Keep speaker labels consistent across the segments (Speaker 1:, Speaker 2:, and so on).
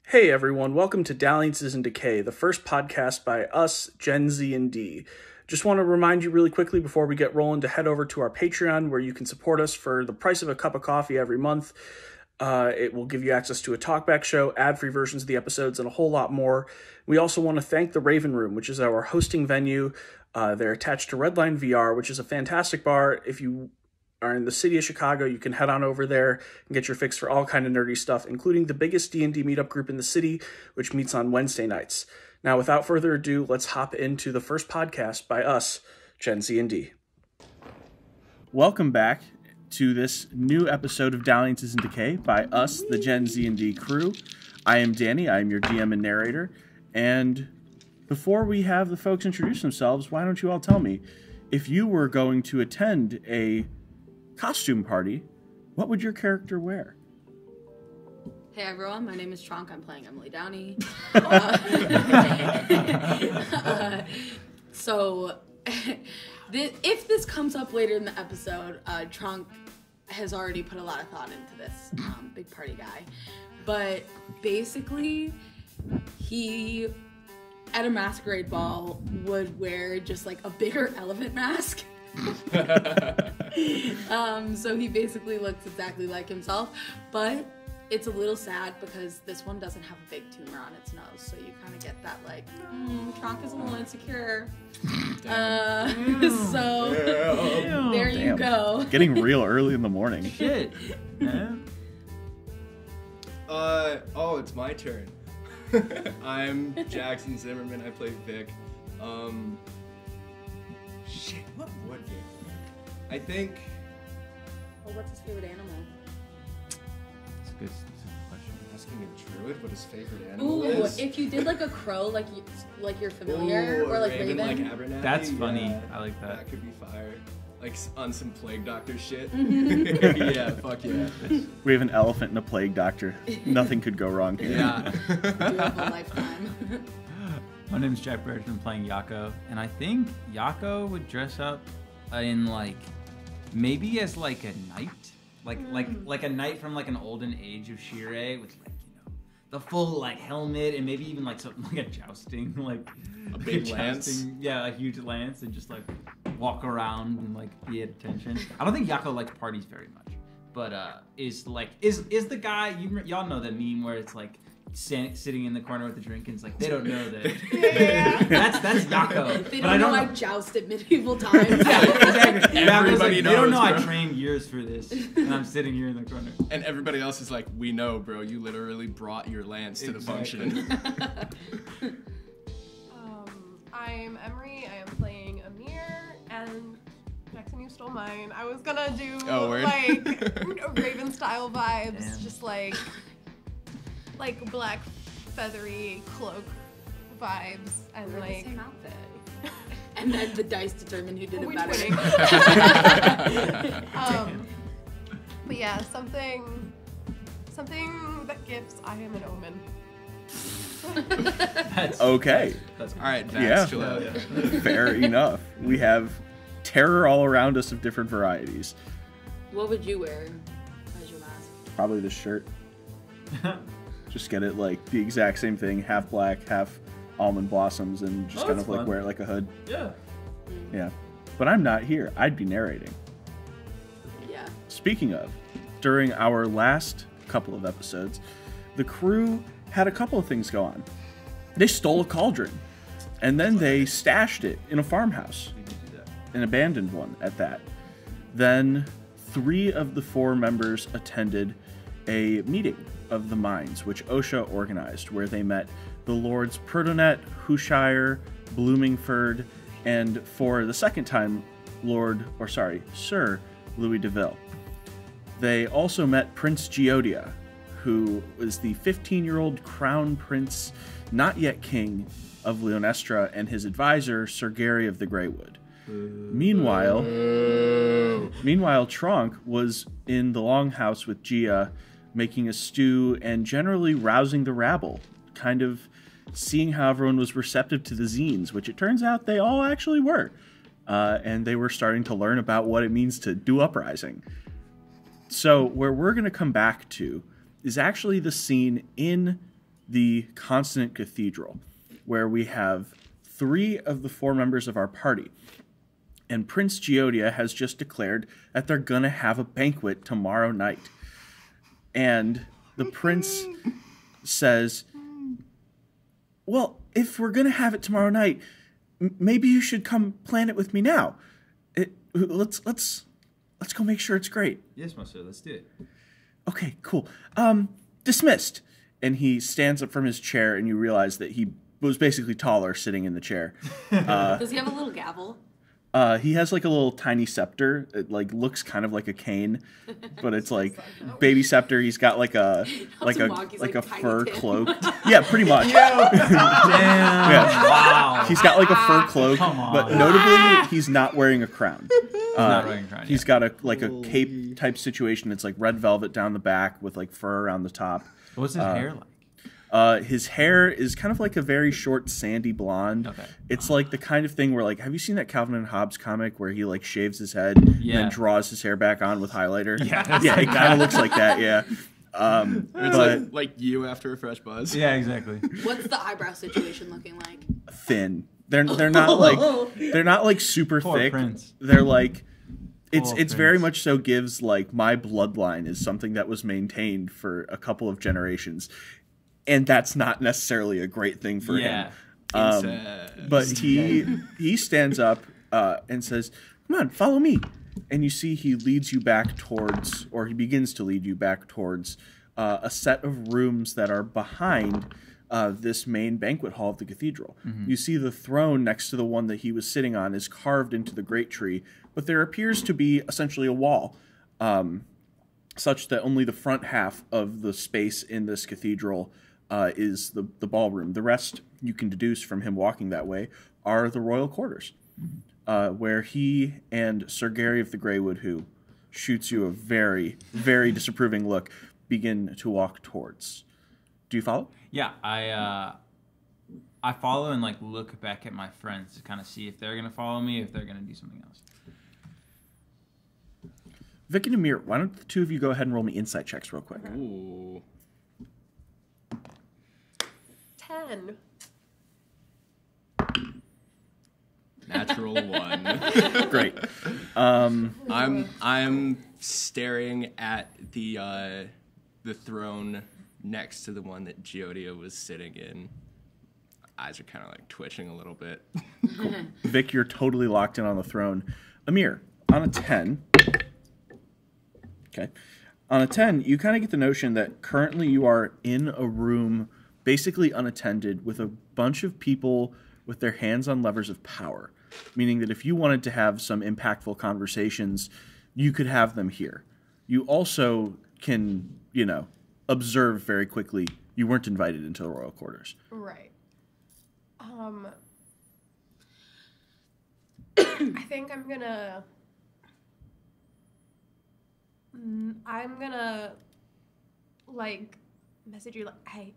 Speaker 1: Hey everyone, welcome to Dalliances in Decay, the first podcast by us, Gen Z and D. Just want to remind you really quickly before we get rolling to head over to our Patreon where you can support us for the price of a cup of coffee every month. It will give you access to a talkback show, ad-free versions of the episodes, and a whole lot more. We also want to thank the Raven Room, which is our hosting venue. They're attached to Redline VR, which is a fantastic bar. If you are in the city of Chicago, you can head on over there and get your fix for all kind of nerdy stuff, including the biggest D&D meetup group in the city, which meets on Wednesday nights. Now, without further ado, let's hop into the first podcast by us, Gen Z and D. Welcome back to this new episode of Dalliances in Decay by us, the Gen Z and D crew. I am Danny, I am your GM and narrator, and before we have the folks introduce themselves, why don't you all tell me, if you were going to attend a costume party, what would your character wear?
Speaker 2: Hey everyone, my name is Tronk. I'm playing Emily Downey. If this comes up later in the episode, Tronk has already put a lot of thought into this big party guy. But basically, he, at a masquerade ball, would wear just like a bigger elephant mask. So he basically looks exactly like himself, but it's a little sad because this one doesn't have a big tumor on its nose, so you kind of get that like, Tronk is a little insecure. There you go.
Speaker 1: Getting real early in the morning.
Speaker 3: Shit.
Speaker 4: It's my turn. I'm Jackson Zimmerman. I play Vic. What would Vic? I think.
Speaker 2: What's his favorite animal?
Speaker 3: That's a good question.
Speaker 4: Asking a druid what his favorite animal
Speaker 2: Ooh,
Speaker 4: is.
Speaker 2: if you did like a crow, like you're familiar,
Speaker 4: Ooh,
Speaker 2: or like
Speaker 4: Raven. Like
Speaker 2: Raven.
Speaker 4: Abernathy.
Speaker 3: That's funny.
Speaker 4: Yeah,
Speaker 3: I like that.
Speaker 4: That could be fire. Like on some plague doctor shit. Yeah, fuck yeah.
Speaker 1: We have an elephant and a plague doctor. Nothing could go wrong here.
Speaker 3: Yeah.
Speaker 2: Beautiful lifetime.
Speaker 3: My name is Jack Burton. I'm playing Yako, and I think Yako would dress up in like maybe as like a knight, like a knight from like an olden age of Shirei with like the full like helmet and maybe even like something like a jousting like
Speaker 4: a big lance.
Speaker 3: Yeah, a huge lance and just like walk around and like be at attention. I don't think Yako likes parties very much, but is the guy y'all know that meme where it's like sitting in the corner with the drink and it's like they don't know that.
Speaker 2: Yeah.
Speaker 3: That's Yako.
Speaker 2: They don't know I joust at medieval times.
Speaker 3: Yeah, exactly.
Speaker 4: Everybody
Speaker 3: knows. They don't know
Speaker 4: bro.
Speaker 3: I trained years for this, and I'm sitting here in the corner.
Speaker 4: And everybody else is like, we know, bro. You literally brought your lance to the function.
Speaker 5: I'm Emery. I am playing Amir, and Jackson, you stole mine. I was gonna do like Raven style vibes,
Speaker 3: Damn.
Speaker 5: just like black feathery cloak vibes, and
Speaker 2: We're
Speaker 5: like
Speaker 2: the same outfit. And then the dice determine who did it
Speaker 5: Which
Speaker 2: better.
Speaker 5: winning? But yeah, something that gives I am an omen.
Speaker 1: Okay.
Speaker 3: That's
Speaker 4: All right, Vax,
Speaker 1: Yeah.
Speaker 4: chill out.
Speaker 1: Fair enough. We have terror all around us of different varieties.
Speaker 2: What would you wear as your mask?
Speaker 1: Probably the shirt. Just get it like the exact same thing, half black, half almond blossoms, and just
Speaker 3: Oh,
Speaker 1: kind
Speaker 3: that's
Speaker 1: of like
Speaker 3: fun.
Speaker 1: wear it like a hood.
Speaker 3: Yeah.
Speaker 1: Yeah. But I'm not here. I'd be narrating.
Speaker 2: Yeah.
Speaker 1: Speaking of, during our last couple of episodes, the crew had a couple of things go on. They stole a cauldron, and then they stashed it in a farmhouse,
Speaker 3: We did do that.
Speaker 1: an abandoned one at that. Then 3 of the 4 members attended a meeting of the Mines, which OSHA organized, where they met the Lords Protonet, Hushire, Bloomingford, and for the second time, Sir Louis DeVille. They also met Prince Geodia, who was the 15-year-old crown prince, not yet king, of Leonestra, and his advisor, Sir Gary of the Greywood. Meanwhile, Tronk was in the longhouse with Gia, making a stew and generally rousing the rabble, kind of seeing how everyone was receptive to the zines, which it turns out they all actually were. And they were starting to learn about what it means to do uprising. So where we're going to come back to is actually the scene in the Consonant Cathedral, where we have 3 of the 4 members of our party. And Prince Giodia has just declared that they're going to have a banquet tomorrow night. And the prince says, well, if we're going to have it tomorrow night, maybe you should come plan it with me now. Let's go make sure it's great.
Speaker 3: Yes, monsieur, let's do it.
Speaker 1: Okay, cool. Dismissed. And he stands up from his chair, and you realize that he was basically taller sitting in the chair.
Speaker 2: Does he have a little gavel?
Speaker 1: He has like a little tiny scepter. It like looks kind of like a cane, but it's like baby scepter. He's got like a fur cloak. Yeah, pretty much.
Speaker 3: Damn.
Speaker 1: Yeah.
Speaker 3: Wow.
Speaker 1: He's got like a fur cloak,
Speaker 3: Come on.
Speaker 1: but notably he's not wearing a crown.
Speaker 3: Not wearing a crown,
Speaker 1: He's
Speaker 3: yeah.
Speaker 1: got a cape type situation. It's like red velvet down the back with like fur around the top.
Speaker 3: What's his hair like?
Speaker 1: His hair is kind of like a very short, sandy blonde.
Speaker 3: Okay.
Speaker 1: It's like the kind of thing where, like, have you seen that Calvin and Hobbes comic where he like shaves his head and then draws his hair back on with highlighter?
Speaker 3: Yeah,
Speaker 1: yeah, it kind of looks like that. Yeah.
Speaker 4: It's
Speaker 1: But
Speaker 4: like you after a fresh buzz.
Speaker 3: Yeah, exactly.
Speaker 2: What's the eyebrow situation looking like?
Speaker 1: thin. They're not like super
Speaker 3: Poor
Speaker 1: thick.
Speaker 3: Prince.
Speaker 1: They're like it's
Speaker 3: Poor
Speaker 1: very
Speaker 3: Prince.
Speaker 1: much so gives like my bloodline is something that was maintained for a couple of generations. And that's not necessarily a great thing for him. But he stands up and says, "Come on, follow me." And you see he leads you back towards, or he begins to lead you back towards a set of rooms that are behind this main banquet hall of the cathedral.
Speaker 3: Mm-hmm.
Speaker 1: You see the throne next to the one that he was sitting on is carved into the great tree, but there appears to be essentially a wall, such that only the front half of the space in this cathedral is the ballroom. The rest, you can deduce from him walking that way, are the royal quarters, where he and Sir Gary of the Greywood, who shoots you a very, very disapproving look, begin to walk towards. Do you follow?
Speaker 3: Yeah, I follow and like look back at my friends to kind of see if they're gonna follow me, if they're gonna do something else.
Speaker 1: Vic and Amir, why don't the two of you go ahead and roll me insight checks real quick?
Speaker 4: Ooh.
Speaker 5: 10.
Speaker 4: Natural 1.
Speaker 1: Great.
Speaker 4: I'm staring at the throne next to the one that Giodia was sitting in. Eyes are kind of like twitching a little bit.
Speaker 1: Vic, you're totally locked in on the throne. Amir, on a 10. Okay. On a 10, you kind of get the notion that currently you are in a room basically unattended with a bunch of people with their hands on levers of power, meaning that if you wanted to have some impactful conversations, you could have them here. You also can, observe very quickly you weren't invited into the royal quarters.
Speaker 5: Right. I think I'm gonna like message you like, hey,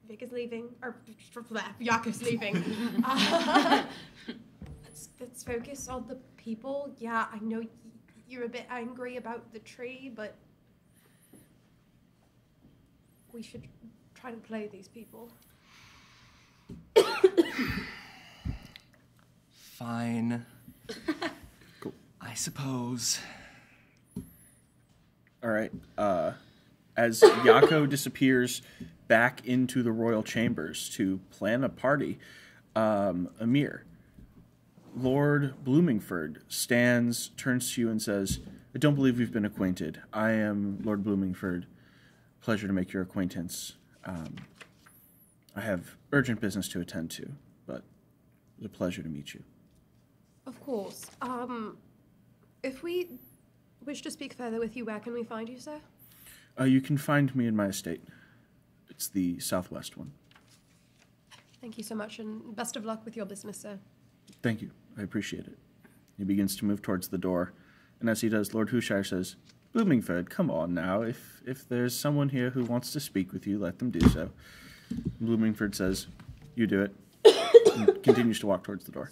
Speaker 5: Vic is leaving, or Yako's leaving. Let's focus on the people. Yeah, I know you're a bit angry about the tree, but we should try to play these people.
Speaker 4: Fine.
Speaker 1: Cool.
Speaker 4: I suppose.
Speaker 1: All right. As Yako disappears back into the royal chambers to plan a party, Amir, Lord Bloomingford turns to you and says, "I don't believe we've been acquainted. I am Lord Bloomingford. Pleasure to make your acquaintance. I have urgent business to attend to, but it's a pleasure to meet you."
Speaker 5: Of course. If we wish to speak further with you, where can we find you, sir?
Speaker 1: You can find me in my estate. It's the southwest one.
Speaker 5: Thank you so much, and best of luck with your business, sir.
Speaker 1: Thank you. I appreciate it. He begins to move towards the door, and as he does, Lord Hushire says, "Bloomingford, come on now. If there's someone here who wants to speak with you, let them do so." Bloomingford says, "You do it," and continues to walk towards the door.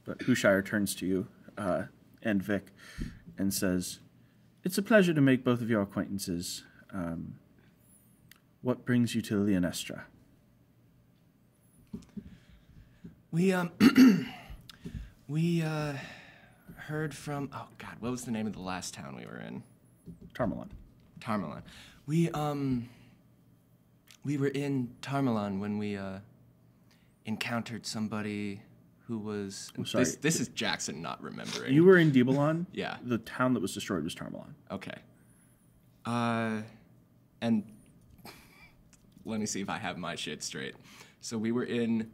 Speaker 1: But Hushire turns to you and Vic and says, "It's a pleasure to make both of your acquaintances. What brings you to Leonestra?
Speaker 4: We heard from, oh God, what was the name of the last town we were in?
Speaker 1: Tarmalon.
Speaker 4: Tarmalon. We were in Tarmalon when we encountered somebody who was.
Speaker 1: Oh, sorry.
Speaker 4: This is Jackson not remembering.
Speaker 1: You were in Debalon?
Speaker 4: Yeah.
Speaker 1: The town that was destroyed was Tarmalon.
Speaker 4: Okay. And let me see if I have my shit straight. So we were in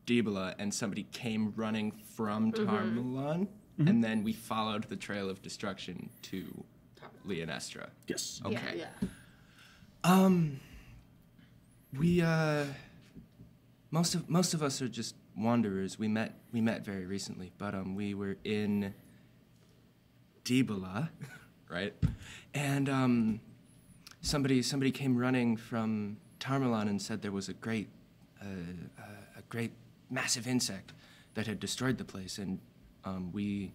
Speaker 4: Dibala, and somebody came running from Tarmalon, and then we followed the trail of destruction to Leonestra.
Speaker 1: Yes.
Speaker 4: Okay.
Speaker 2: Yeah.
Speaker 4: We most of us are just wanderers. We met very recently, but we were in Dibala, right? And somebody came running from Tarmalon and said there was a great massive insect that had destroyed the place, and we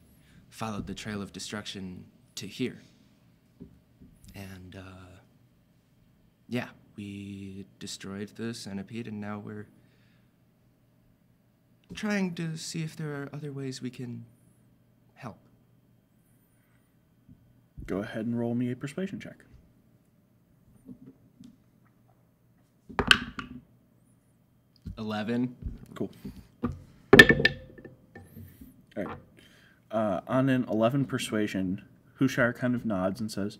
Speaker 4: followed the trail of destruction to here. And yeah, we destroyed the centipede, and now we're trying to see if there are other ways we can help.
Speaker 1: Go ahead and roll me a persuasion check.
Speaker 4: $11.
Speaker 1: Cool. All right. On an 11 persuasion, Hushar kind of nods and says,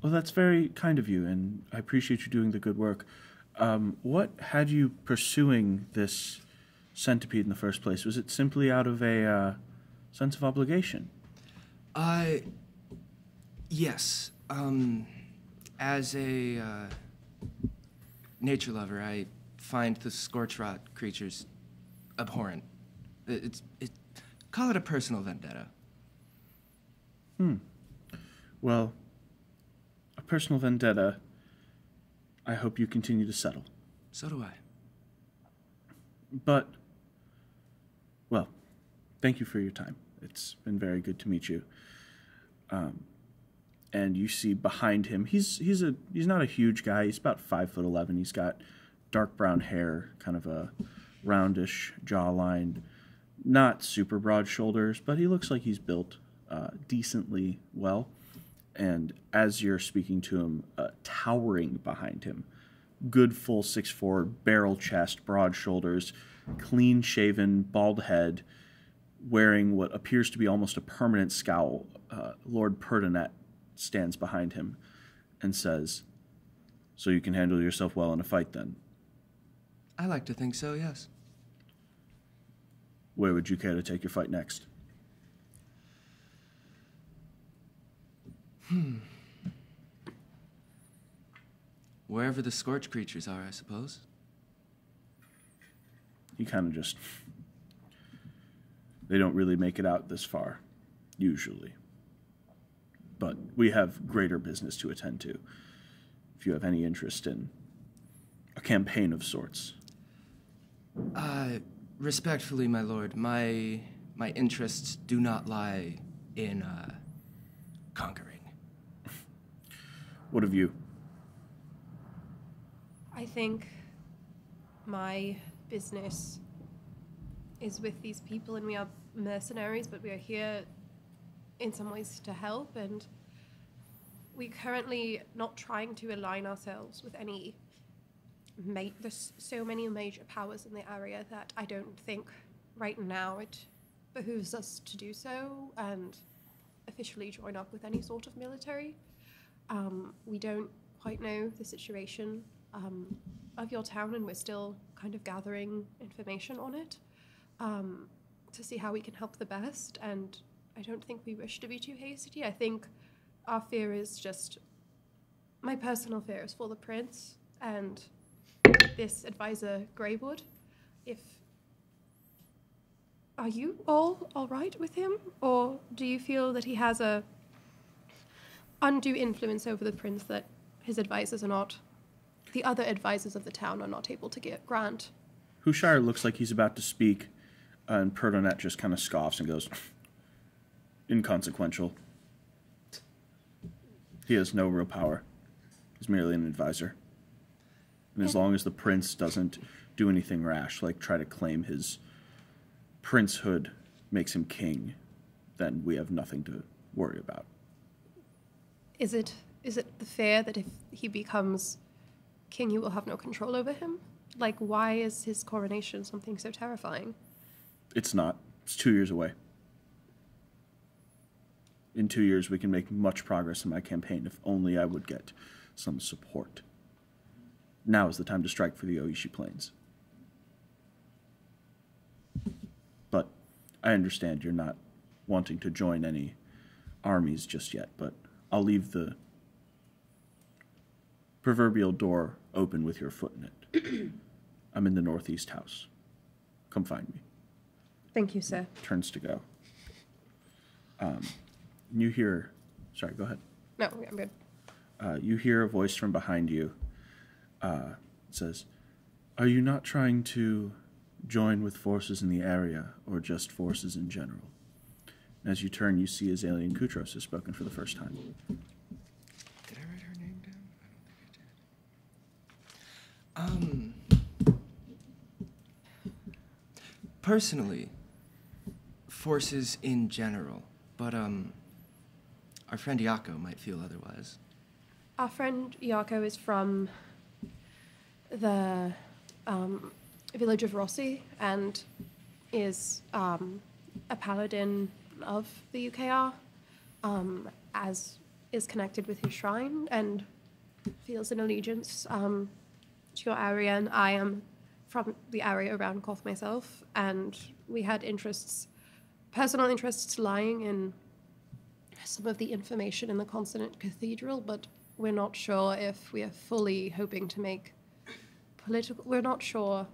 Speaker 1: "Well, that's very kind of you, and I appreciate you doing the good work. What had you pursuing this centipede in the first place? Was it simply out of a sense of obligation?"
Speaker 4: Yes. As a nature lover, I find the scorch rot creatures abhorrent. Call it a personal vendetta.
Speaker 1: Well, a personal vendetta I hope you continue to settle.
Speaker 4: So do I.
Speaker 1: But, well, thank you for your time. It's been very good to meet you. And you see behind him, he's not a huge guy. He's about 5'11". He's got dark brown hair, kind of a roundish jawline, not super broad shoulders, but he looks like he's built decently well. And as you're speaking to him, towering behind him, good full 6'4", barrel chest, broad shoulders, clean-shaven, bald head, wearing what appears to be almost a permanent scowl, Lord Pertinet stands behind him and says, "So you can handle yourself well in a fight, then?"
Speaker 4: I like to think so, yes.
Speaker 1: Where would you care to take your fight next?
Speaker 4: Wherever the scorch creatures are, I suppose.
Speaker 1: He kind of just... They don't really make it out this far, usually. But we have greater business to attend to, if you have any interest in a campaign of sorts.
Speaker 4: Respectfully, my lord, my interests do not lie in conquering.
Speaker 1: What of you?
Speaker 5: I think my business is with these people, and we are mercenaries, but we are here in some ways to help, and we're currently not trying to align ourselves with any there's so many major powers in the area that I don't think right now it behooves us to do so and officially join up with any sort of military. We don't quite know the situation of your town, and we're still kind of gathering information on it to see how we can help the best, and I don't think we wish to be too hasty. I think our fear is just, my personal fear is for the prince and this advisor Greywood. Are you all right with him, or do you feel that he has a undue influence over the prince that his advisors are not, the other advisors of the town are not able to grant?
Speaker 1: Hushar looks like he's about to speak, and Perdonet just kind of scoffs and goes, "Inconsequential. He has no real power. He's merely an advisor." And as long as the prince doesn't do anything rash, like try to claim his princehood makes him king, then we have nothing to worry about.
Speaker 5: Is it the fear that if he becomes king, you will have no control over him? Like, why is his coronation something so terrifying?
Speaker 1: It's not. It's 2 years away. In 2 years, we can make much progress in my campaign if only I would get some support. Now is the time to strike for the Oishi Plains. But I understand you're not wanting to join any armies just yet, but I'll leave the proverbial door open with your foot in it. I'm in the northeast house. Come find me.
Speaker 5: Thank you, sir.
Speaker 1: Turns to go. You hear... Sorry, go ahead.
Speaker 5: No, I'm good.
Speaker 1: You hear a voice from behind you. It says, "Are you not trying to join with forces in the area, or just forces in general?" And as you turn, you see Azalea Kutros has spoken for the first time.
Speaker 4: Did I write her name down? I don't think I did. Personally, forces in general, but our friend Yako might feel otherwise.
Speaker 5: Our friend Yako is from the village of Rossi and is a paladin of the UKR, as is connected with his shrine and feels an allegiance to your area. And I am from the area around Koth myself, and we had personal interests lying in some of the information in the Consonant Cathedral, but we're not sure if we are fully hoping to make political... We're not sure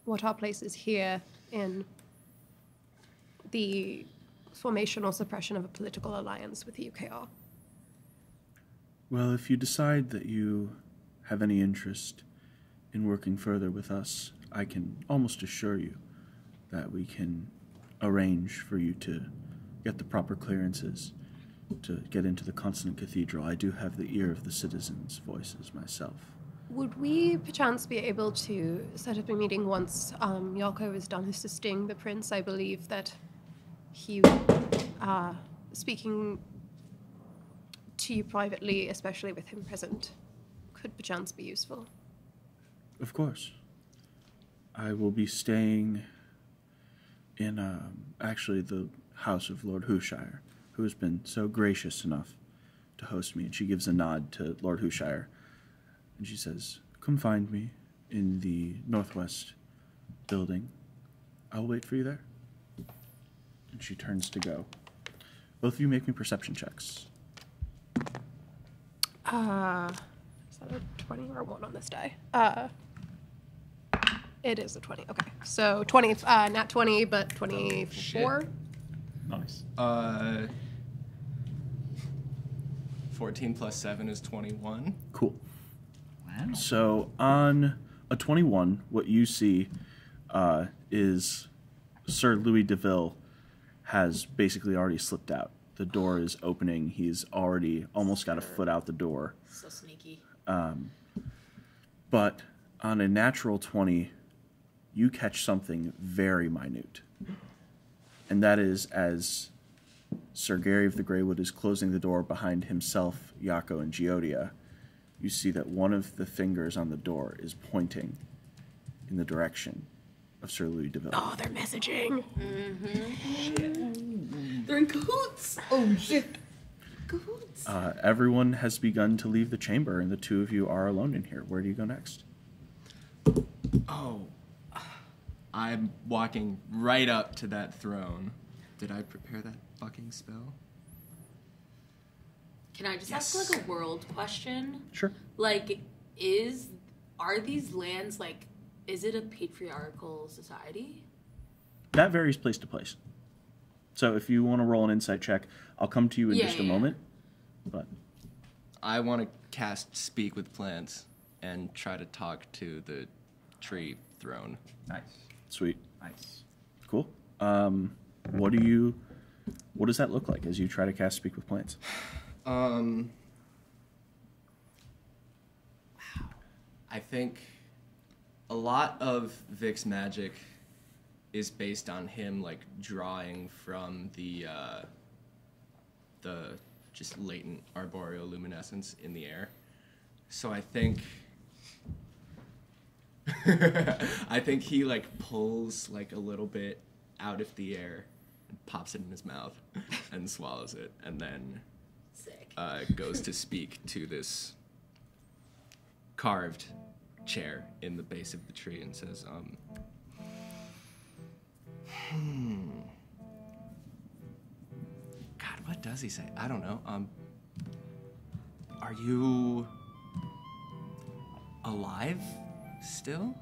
Speaker 5: what our place is here in the formation or suppression of a political alliance with the UKR.
Speaker 1: Well, if you decide that you have any interest in working further with us, I can almost assure you that we can arrange for you to get the proper clearances to get into the Consonant Cathedral. I do have the ear of the citizens' voices myself.
Speaker 5: Would we perchance be able to set up a meeting once Yako is done assisting the prince? I believe that he, speaking to you privately, especially with him present, could perchance be useful.
Speaker 1: Of course. I will be staying in, actually, the house of Lord Hushire, who has been so gracious enough to host me. And she gives a nod to Lord Hushire. And she says, "Come find me in the northwest building. I'll wait for you there." And she turns to go. Both of you make me perception checks.
Speaker 5: Is that a 20 or a 1 on this die? It is a 20. Okay. So 20, not 20, but 24.
Speaker 3: Nice.
Speaker 4: 14 plus 7 is 21.
Speaker 1: Cool.
Speaker 3: Wow.
Speaker 1: So on a 21, what you see is Sir Louis DeVille has basically already slipped out. The door is opening. He's already almost got a foot out the door.
Speaker 2: So sneaky.
Speaker 1: But on a natural 20, you catch something very minute. And that is as Sir Gary of the Greywood is closing the door behind himself, Yako, and Geodia, you see that one of the fingers on the door is pointing in the direction of Sir Louis DeVille.
Speaker 5: Oh, they're messaging.
Speaker 2: They're in cahoots. Oh shit. Cahoots.
Speaker 1: Everyone has begun to leave the chamber, and the two of you are alone in here. Where do you go next?
Speaker 4: Oh, I'm walking right up to that throne. Did I prepare that fucking spell?
Speaker 2: Can I just
Speaker 4: Yes.
Speaker 2: ask like a world question?
Speaker 1: Sure.
Speaker 2: Like, are these lands like, is it a patriarchal society?
Speaker 1: That varies place to place. So if you want to roll an insight check, I'll come to you in just a moment. But
Speaker 4: I want to cast Speak with Plants and try to talk to the tree throne.
Speaker 3: Nice.
Speaker 1: sweet.
Speaker 3: Nice.
Speaker 1: Cool. What does that look like as you try to cast Speak with Plants?
Speaker 4: I think a lot of Vic's magic is based on him like drawing from the just latent arboreal luminescence in the air. So I think I think he like pulls like a little bit out of the air and pops it in his mouth and swallows it, and then
Speaker 2: Sick.
Speaker 4: goes to speak to this carved chair in the base of the tree and says, God, what does he say? I don't know. Are you alive still?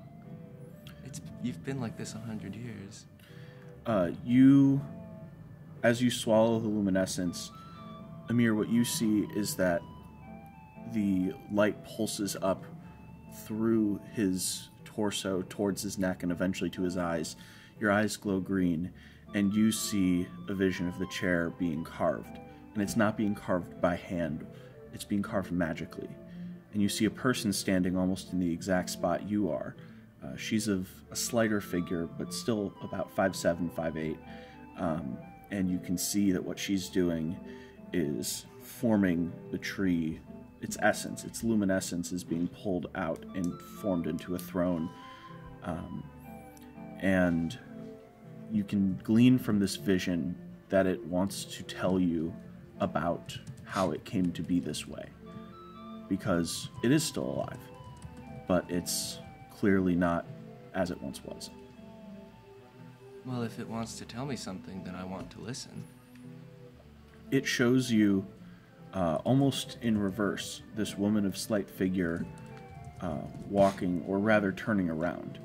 Speaker 4: You've been like this 100 years.
Speaker 1: As you swallow the luminescence, Amir, what you see is that the light pulses up through his torso towards his neck and eventually to his eyes. Your eyes glow green, and you see a vision of the chair being carved. And it's not being carved by hand, it's being carved magically. And you see a person standing almost in the exact spot you are. She's of a slighter figure, but still about 5'7", 5'8". And you can see that what she's doing is forming the tree. Its essence, its luminescence is being pulled out and formed into a throne. And you can glean from this vision that it wants to tell you about how it came to be this way. Because it is still alive, but it's clearly not as it once was.
Speaker 4: Well, if it wants to tell me something, then I want to listen.
Speaker 1: It shows you, almost in reverse, this woman of slight figure walking, or rather turning around.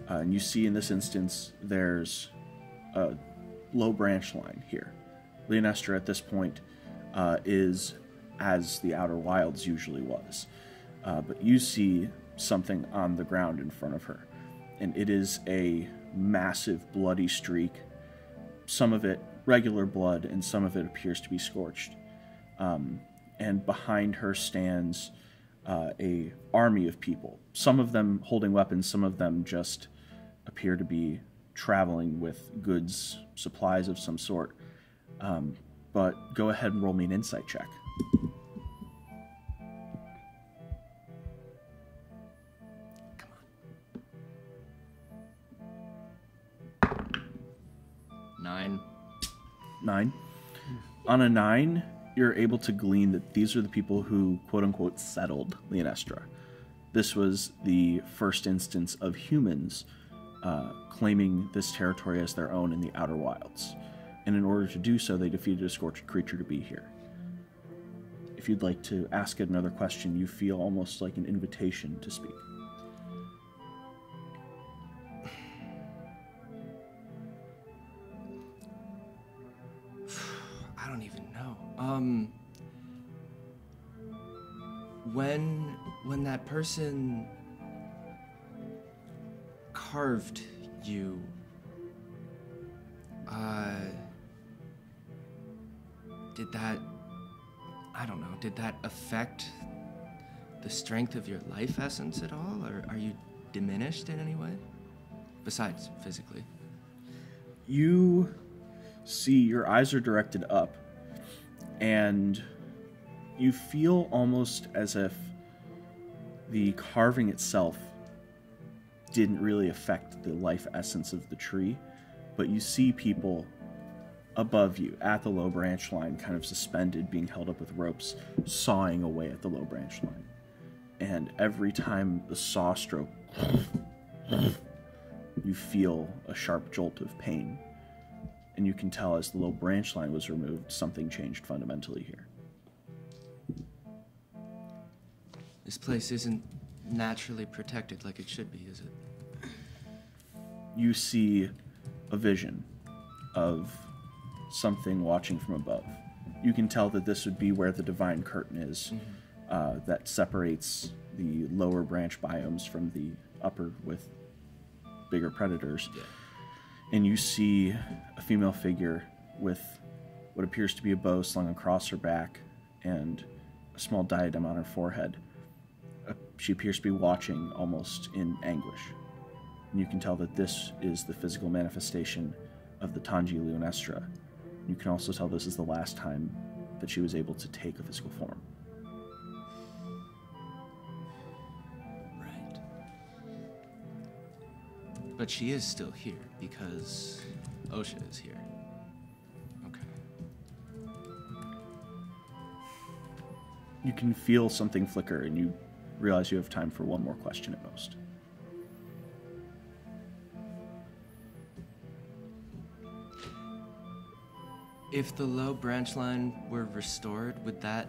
Speaker 1: And you see in this instance, there's a low branch line here. Leonestra at this point is as the Outer Wilds usually was. But you see something on the ground in front of her. And it is a massive bloody streak. Some of it regular blood, and some of it appears to be scorched. And behind her stands a army of people. Some of them holding weapons, some of them just appear to be traveling with goods, supplies of some sort. But go ahead and roll me an insight check.
Speaker 4: Come on. 9.
Speaker 1: 9. On a 9, you're able to glean that these are the people who, quote-unquote, settled Leonestra. This was the first instance of humans claiming this territory as their own in the Outer Wilds. And in order to do so, they defeated a scorched creature to be here. If you'd like to ask it another question, you feel almost like an invitation to speak.
Speaker 4: I don't even know. When that person carved you, did that affect the strength of your life essence at all? Or are you diminished in any way? Besides physically.
Speaker 1: You see, your eyes are directed up, and you feel almost as if the carving itself didn't really affect the life essence of the tree, but you see people above you at the low branch line, kind of suspended, being held up with ropes, sawing away at the low branch line. And every time the saw stroke, you feel a sharp jolt of pain. And you can tell as the low branch line was removed, something changed fundamentally here.
Speaker 4: This place isn't naturally protected like it should be, is it?
Speaker 1: You see a vision of something watching from above. You can tell that this would be where the divine curtain is, that separates the lower branch biomes from the upper with bigger predators.
Speaker 4: Yeah.
Speaker 1: And you see a female figure with what appears to be a bow slung across her back and a small diadem on her forehead. she appears to be watching almost in anguish. And you can tell that this is the physical manifestation of the Tanji Leonestra. You can also tell this is the last time that she was able to take a physical form.
Speaker 4: Right. But she is still here because Osha is here. Okay.
Speaker 1: You can feel something flicker, and you realize you have time for one more question at most.
Speaker 4: If the low branch line were restored, would that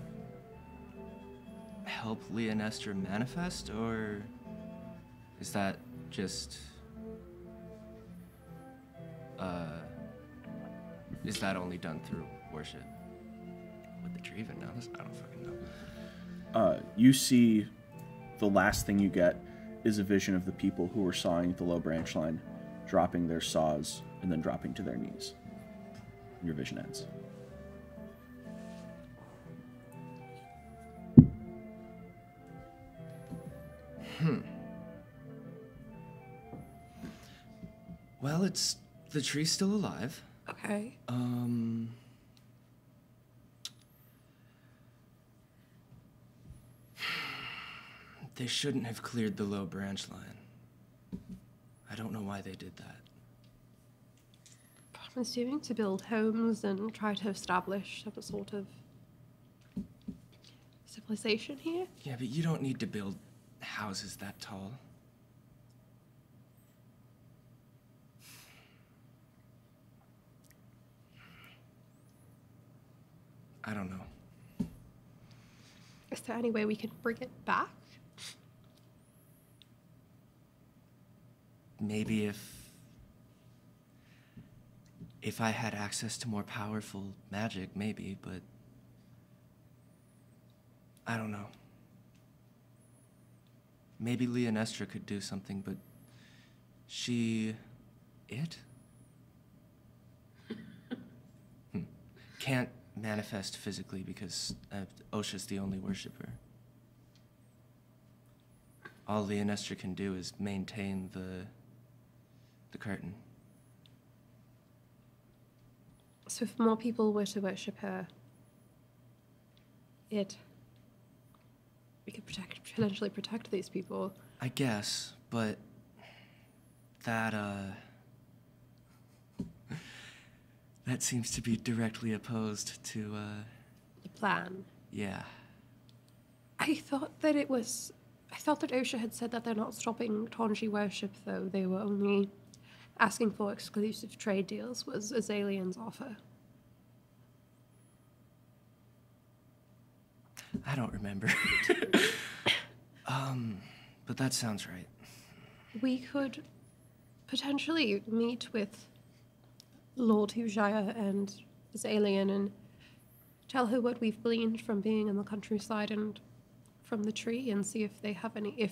Speaker 4: help Leonestra manifest, or is that just is that only done through worship? Would the tree even know this? I don't fucking know.
Speaker 1: You see, the last thing you get is a vision of the people who were sawing the low branch line, dropping their saws and then dropping to their knees. Your vision ends.
Speaker 4: Well, the tree's still alive.
Speaker 5: Okay.
Speaker 4: They shouldn't have cleared the low branch line. I don't know why they did that.
Speaker 5: I'm assuming to build homes and try to establish some sort of civilization here.
Speaker 4: Yeah, but you don't need to build houses that tall. I don't know.
Speaker 5: Is there any way we can bring it back?
Speaker 4: Maybe if I had access to more powerful magic, maybe, but I don't know. Maybe Leonestra could do something, but can't manifest physically because Osha's the only worshiper. All Leonestra can do is maintain the curtain.
Speaker 5: So if more people were to worship her, we could potentially protect these people.
Speaker 4: I guess, but that seems to be directly opposed to
Speaker 5: The plan.
Speaker 4: yeah.
Speaker 5: I thought that Osha had said that they're not stopping Tanji worship, though. They were only asking for exclusive trade deals, was Azalean's offer.
Speaker 4: I don't remember. But that sounds right.
Speaker 5: We could potentially meet with Lord Hujaya and Azalean and tell her what we've gleaned from being in the countryside and from the tree and see if they have any,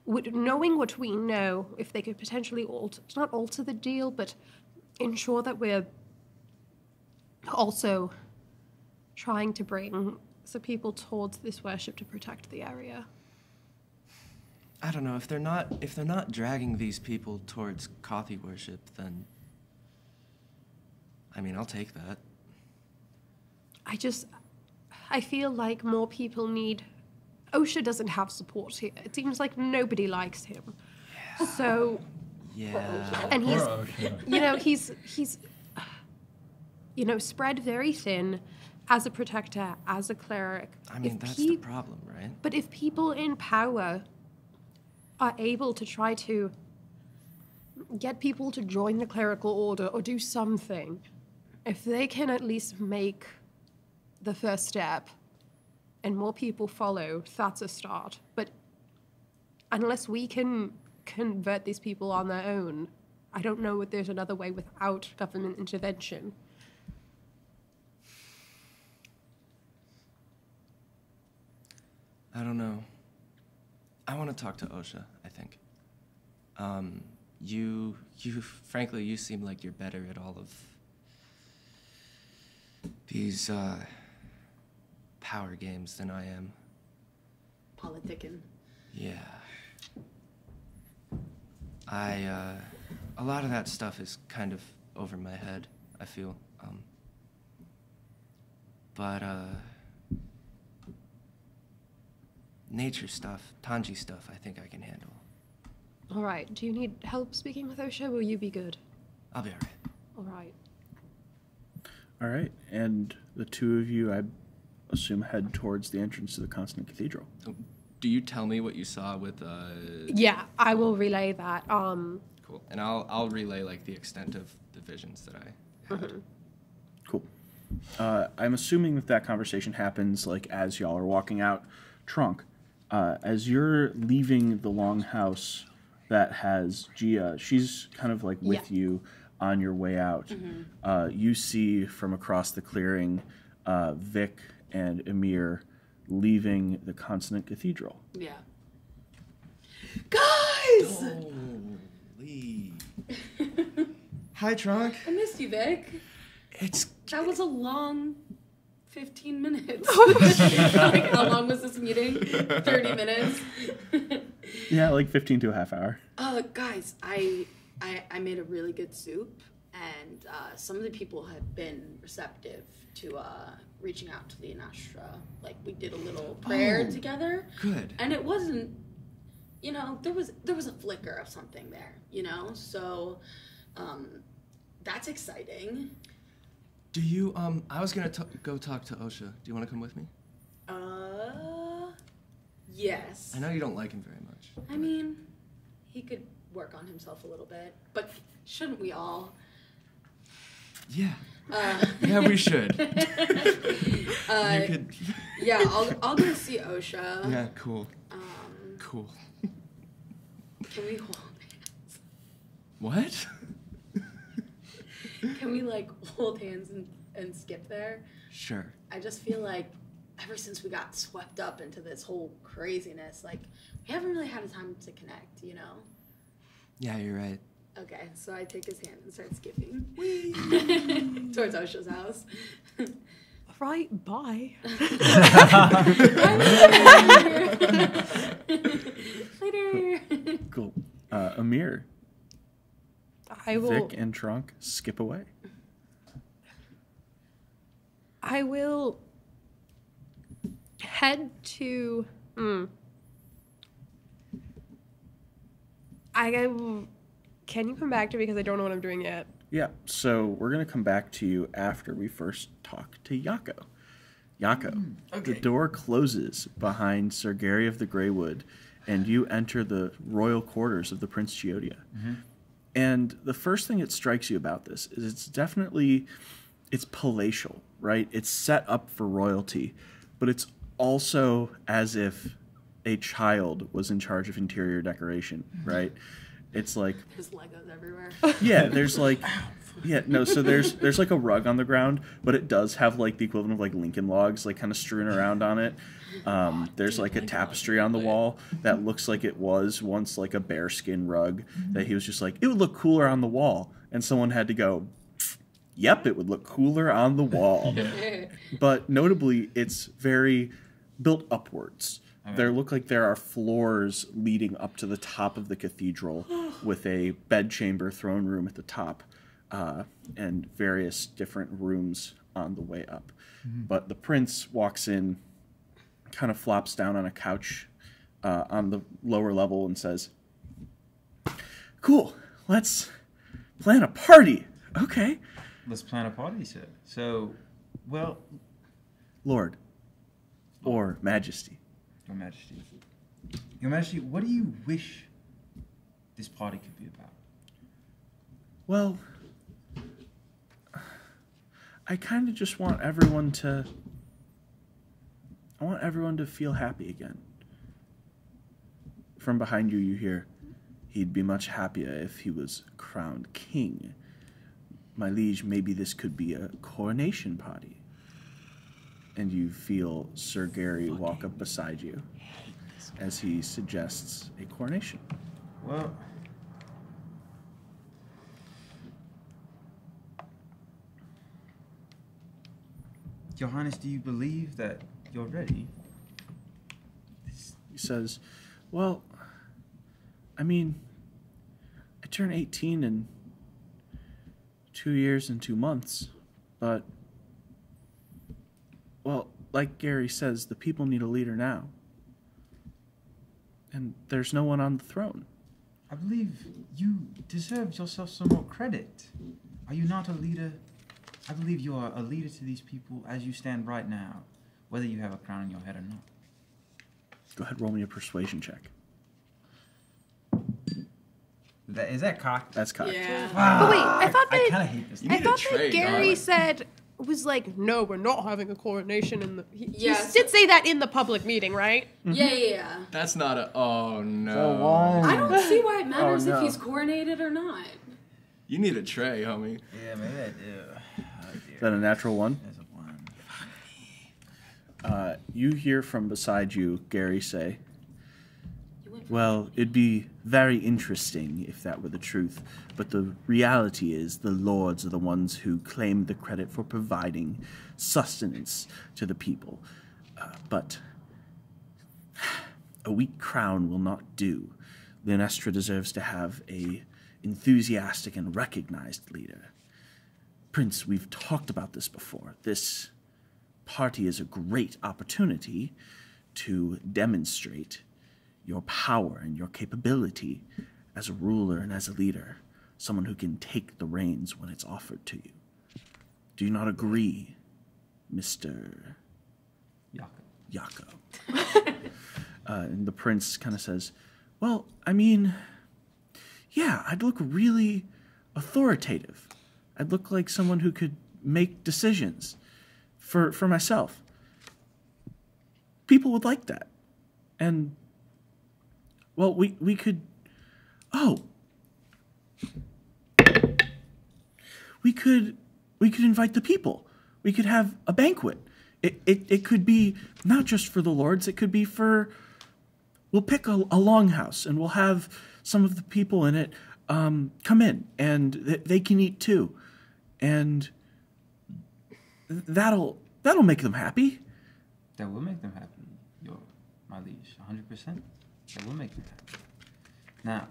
Speaker 5: knowing what we know, if they could potentially not alter the deal, but ensure that we're also trying to bring some people towards this worship to protect the area.
Speaker 4: I don't know, if they're not dragging these people towards Kothi worship, then I mean, I'll take that.
Speaker 5: I feel like more people need... Osha doesn't have support here. It seems like nobody likes him. Yeah. So...
Speaker 4: Yeah.
Speaker 5: And he's...
Speaker 3: Poor Osha.
Speaker 5: He's spread very thin as a protector, as a cleric.
Speaker 4: I mean, that's the problem, right?
Speaker 5: But if people in power are able to try to get people to join the clerical order or do something, if they can at least make the first step and more people follow, that's a start. But unless we can convert these people on their own, I don't know if there's another way without government intervention.
Speaker 4: I don't know. I want to talk to Osha, I think. Frankly, you seem like you're better at all of these, power games than I am.
Speaker 2: Politicking.
Speaker 4: Yeah. A lot of that stuff is kind of over my head, I feel. But nature stuff, Tanji stuff, I think I can handle.
Speaker 5: All right. Do you need help speaking with Osha? Will you be good?
Speaker 4: I'll be alright.
Speaker 5: All right.
Speaker 1: All right, and the two of you, I assume, head towards the entrance to the Constant Cathedral.
Speaker 4: Do you tell me what you saw with
Speaker 5: Yeah, I will relay that.
Speaker 4: Cool. And I'll relay like the extent of the visions that I had.
Speaker 1: Cool. I'm assuming that conversation happens like as y'all are walking out. Trunk, as you're leaving the longhouse that has Gia, she's kind of like with you on your way out. You see from across the clearing Vic and Emir leaving the Consonant Cathedral.
Speaker 2: Yeah. Guys!
Speaker 4: Holy. Hi, Trunk.
Speaker 2: I missed you, Vic.
Speaker 4: It's
Speaker 2: That was a long 15 minutes. Like, how long was this meeting? 30 minutes?
Speaker 1: Yeah, like 15 to a half hour.
Speaker 2: Guys, I made a really good soup, and some of the people have been receptive to reaching out to the Inashtra. Like, we did a little prayer together.
Speaker 4: good.
Speaker 2: And it wasn't, there was a flicker of something there, So, that's exciting.
Speaker 4: Do you I was gonna go talk to Osha. Do you want to come with me?
Speaker 2: Yes.
Speaker 4: I know you don't like him very much.
Speaker 2: I mean, he could work on himself a little bit, but shouldn't we all?
Speaker 4: Yeah. Yeah, we should. You could.
Speaker 2: Yeah, I'll go see Osha.
Speaker 4: Yeah, cool. Cool.
Speaker 2: Can we hold hands?
Speaker 4: What?
Speaker 2: Can we hold hands and skip there?
Speaker 4: Sure.
Speaker 2: I just feel like ever since we got swept up into this whole craziness, we haven't really had a time to connect,
Speaker 4: Yeah, you're right.
Speaker 2: Okay, so I take his hand and start skipping towards Osha's house.
Speaker 5: Right, bye.
Speaker 2: Later.
Speaker 1: Cool. Emir,
Speaker 5: I will.
Speaker 1: Vic, and Trunk skip away.
Speaker 5: I will head to. Can you come back to me because I don't know what I'm doing yet?
Speaker 1: Yeah, so we're going to come back to you after we first talk to Yako. Yako, the door closes behind Sir Gary of the Greywood, and you enter the royal quarters of the Prince Chiodia. And the first thing that strikes you about this is it's palatial, right? It's set up for royalty, but it's also as if a child was in charge of interior decoration, right? It's like
Speaker 2: There's Legos everywhere.
Speaker 1: yeah, there's so there's like a rug on the ground, but it does have like the equivalent of like Lincoln logs like kind of strewn around on it. There's like a tapestry on the wall that looks like it was once like a bearskin rug that he was just like, it would look cooler on the wall, and someone had to go, yep, it would look cooler on the wall. But notably, it's very built upwards. There look like there are floors leading up to the top of the cathedral with a bedchamber throne room at the top and various different rooms on the way up. But the prince walks in, kind of flops down on a couch on the lower level and says, cool, let's plan a party. Okay.
Speaker 3: Let's plan a party, sir. So, well...
Speaker 1: Lord, or Majesty.
Speaker 3: Your Majesty. Your Majesty, what do you wish this party could be about?
Speaker 1: Well, I kind of just want everyone to... I want everyone to feel happy again. From behind you, you hear, he'd be much happier if he was crowned king. My liege, maybe this could be a coronation party. And you feel Sir Gary walk up beside you as he suggests a coronation.
Speaker 3: Well... Your Highness, do you believe that you're ready?
Speaker 1: He says, Well, I mean, I turn 18 in 2 years and 2 months, but, well, like Gary says, the people need a leader now. And there's no one on the throne.
Speaker 3: I believe you deserve yourself some more credit. Are you not a leader? I believe you are a leader to these people as you stand right now, whether you have a crown on your head or not.
Speaker 1: Go ahead, roll me a persuasion check.
Speaker 3: Is that cocked?
Speaker 1: That's cocked.
Speaker 2: Yeah.
Speaker 3: Wow.
Speaker 5: But wait, I thought
Speaker 3: I
Speaker 5: that
Speaker 3: kind of hate this.
Speaker 4: You
Speaker 5: I
Speaker 4: need a
Speaker 5: thought
Speaker 4: trade,
Speaker 5: that Gary
Speaker 4: darling.
Speaker 5: said was like, no, we're not having a coronation in the. He
Speaker 2: Yes.
Speaker 5: did say that in the public meeting, right?
Speaker 2: Yeah.
Speaker 4: That's not a. Oh no.
Speaker 2: I don't see why it matters
Speaker 1: no.
Speaker 2: if he's coronated or not.
Speaker 4: You need a tray, homie.
Speaker 3: Yeah, maybe I do. Oh, dear.
Speaker 1: Is that a natural one?
Speaker 3: There's a one.
Speaker 1: You hear from beside you Gary say,
Speaker 2: You went
Speaker 1: well, it'd be very interesting if that were the truth, but the reality is the lords are the ones who claim the credit for providing sustenance to the people. But a weak crown will not do. Leonestra deserves to have a enthusiastic and recognized leader. Prince, we've talked about this before. This party is a great opportunity to demonstrate your power and your capability as a ruler and as a leader, someone who can take the reins when it's offered to you. Do you not agree, Mr. Yako? And the prince kind of says, well, I mean, yeah, I'd look really authoritative. I'd look like someone who could make decisions for myself. People would like that. And, well, we could... Oh. We could invite the people. We could have a banquet. It could be not just for the lords, it could be for... We'll pick a longhouse, and we'll have some of the people in it come in, and they can eat too. And that'll make them happy.
Speaker 3: That will make them happy. You're my liege, 100%. That will make them happy. Now,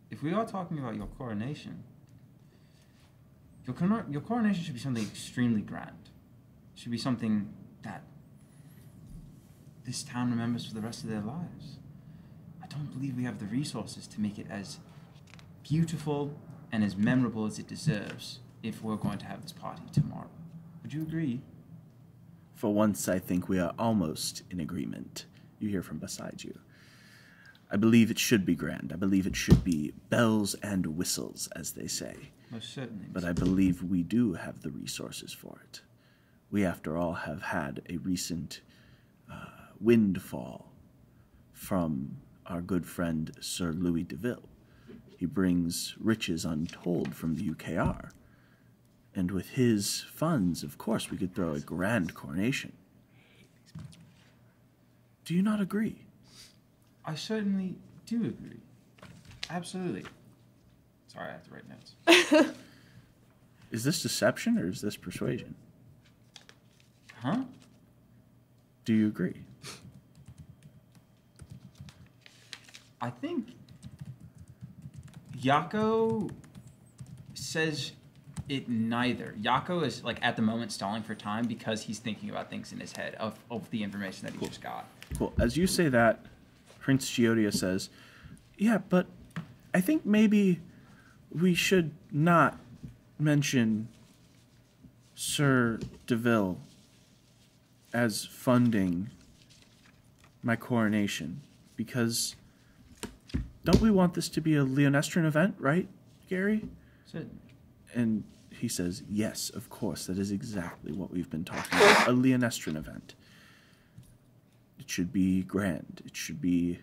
Speaker 3: if we are talking about your coronation, your coronation should be something extremely grand. It should be something that this town remembers for the rest of their lives. I don't believe we have the resources to make it as beautiful and as memorable as it deserves if we're going to have this party tomorrow. Would you agree?
Speaker 1: For once, I think we are almost in agreement. You hear from beside you. I believe it should be grand. I believe it should be bells and whistles, as they say.
Speaker 3: Most certainly.
Speaker 1: But I believe we do have the resources for it. We, after all, have had a recent windfall from our good friend Sir Louis Deville. He brings riches untold from the UKR. And with his funds, of course, we could throw a grand coronation. Do you not agree?
Speaker 3: I certainly do agree. Absolutely. Sorry, I have to write notes.
Speaker 1: Is this deception or is this persuasion?
Speaker 3: Huh?
Speaker 1: Do you agree?
Speaker 3: I think Yako says it neither. Yako is like at the moment stalling for time because he's thinking about things in his head of the information that he just got.
Speaker 1: Cool. As you say that, Prince Giodia says, yeah, but I think maybe we should not mention Sir Deville as funding my coronation, because don't we want this to be a Leonestran event, right, Gary?
Speaker 3: Certainly.
Speaker 1: And he says, yes, of course, that is exactly what we've been talking about, a Leonestran event. It should be grand, it should be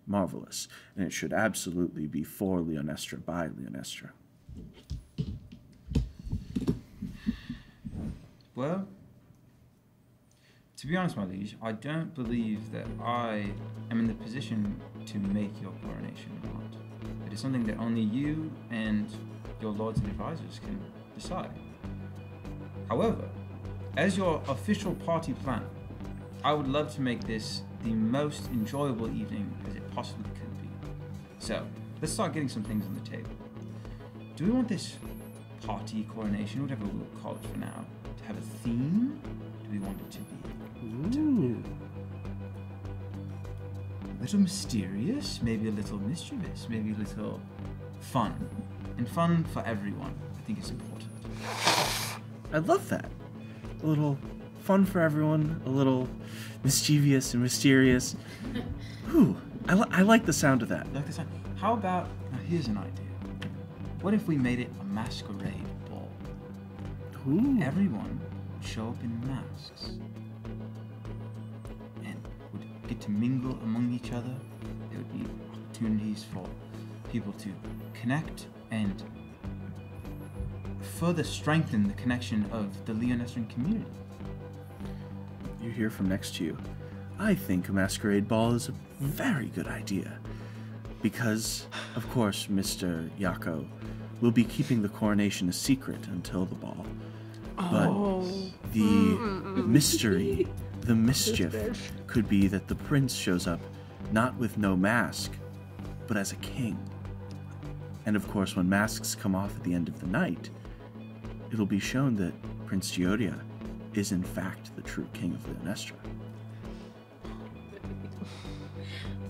Speaker 1: marvelous, and it should absolutely be for Leonestra, by Leonestra.
Speaker 3: Well, to be honest, my liege, I don't believe that I am in the position to make your coronation or not. It is something that only you and your lords and advisors can decide. However, as your official party planner, I would love to make this the most enjoyable evening as it possibly could be. So, let's start getting some things on the table. Do we want this party, coronation, whatever we'll call it for now, to have a theme? Do we want it to be
Speaker 1: Ooh.
Speaker 3: a little mysterious, maybe a little mischievous, maybe a little fun? And fun for everyone, I think is important.
Speaker 1: I love that. A little fun for everyone, a little mischievous and mysterious. Ooh, I like the sound of that.
Speaker 3: Like this, how about, now here's an idea. What if we made it a masquerade ball?
Speaker 1: Ooh.
Speaker 3: Everyone would show up in masks and would get to mingle among each other. There would be opportunities for people to connect and further strengthen the connection of the Leonestran community.
Speaker 1: You hear from next to you. I think a masquerade ball is a very good idea. Because, of course, Mr. Yako will be keeping the coronation a secret until the ball. But the mystery, the mischief, could be that the prince shows up not with no mask, but as a king. And of course, when masks come off at the end of the night, it'll be shown that Prince Giodia is in fact the true king of Leonestra.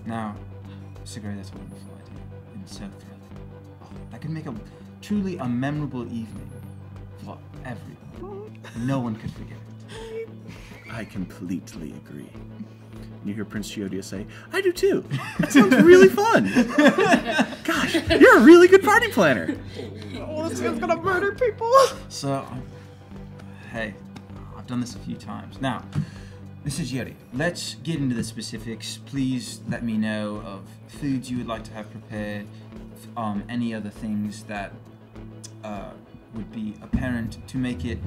Speaker 3: Now, Sigurd, that's a wonderful idea and so thrilling. Oh, that could make a truly a memorable evening for everyone. No one could forget it.
Speaker 1: I completely agree. You hear Prince Giodia say, I do too. That sounds really fun. Gosh, you're a really good party planner.
Speaker 5: Oh, this guy's gonna murder people.
Speaker 3: So, hey, I've done this a few times. Now, Mr. Giodia, let's get into the specifics. Please let me know of foods you would like to have prepared, any other things that would be apparent to make it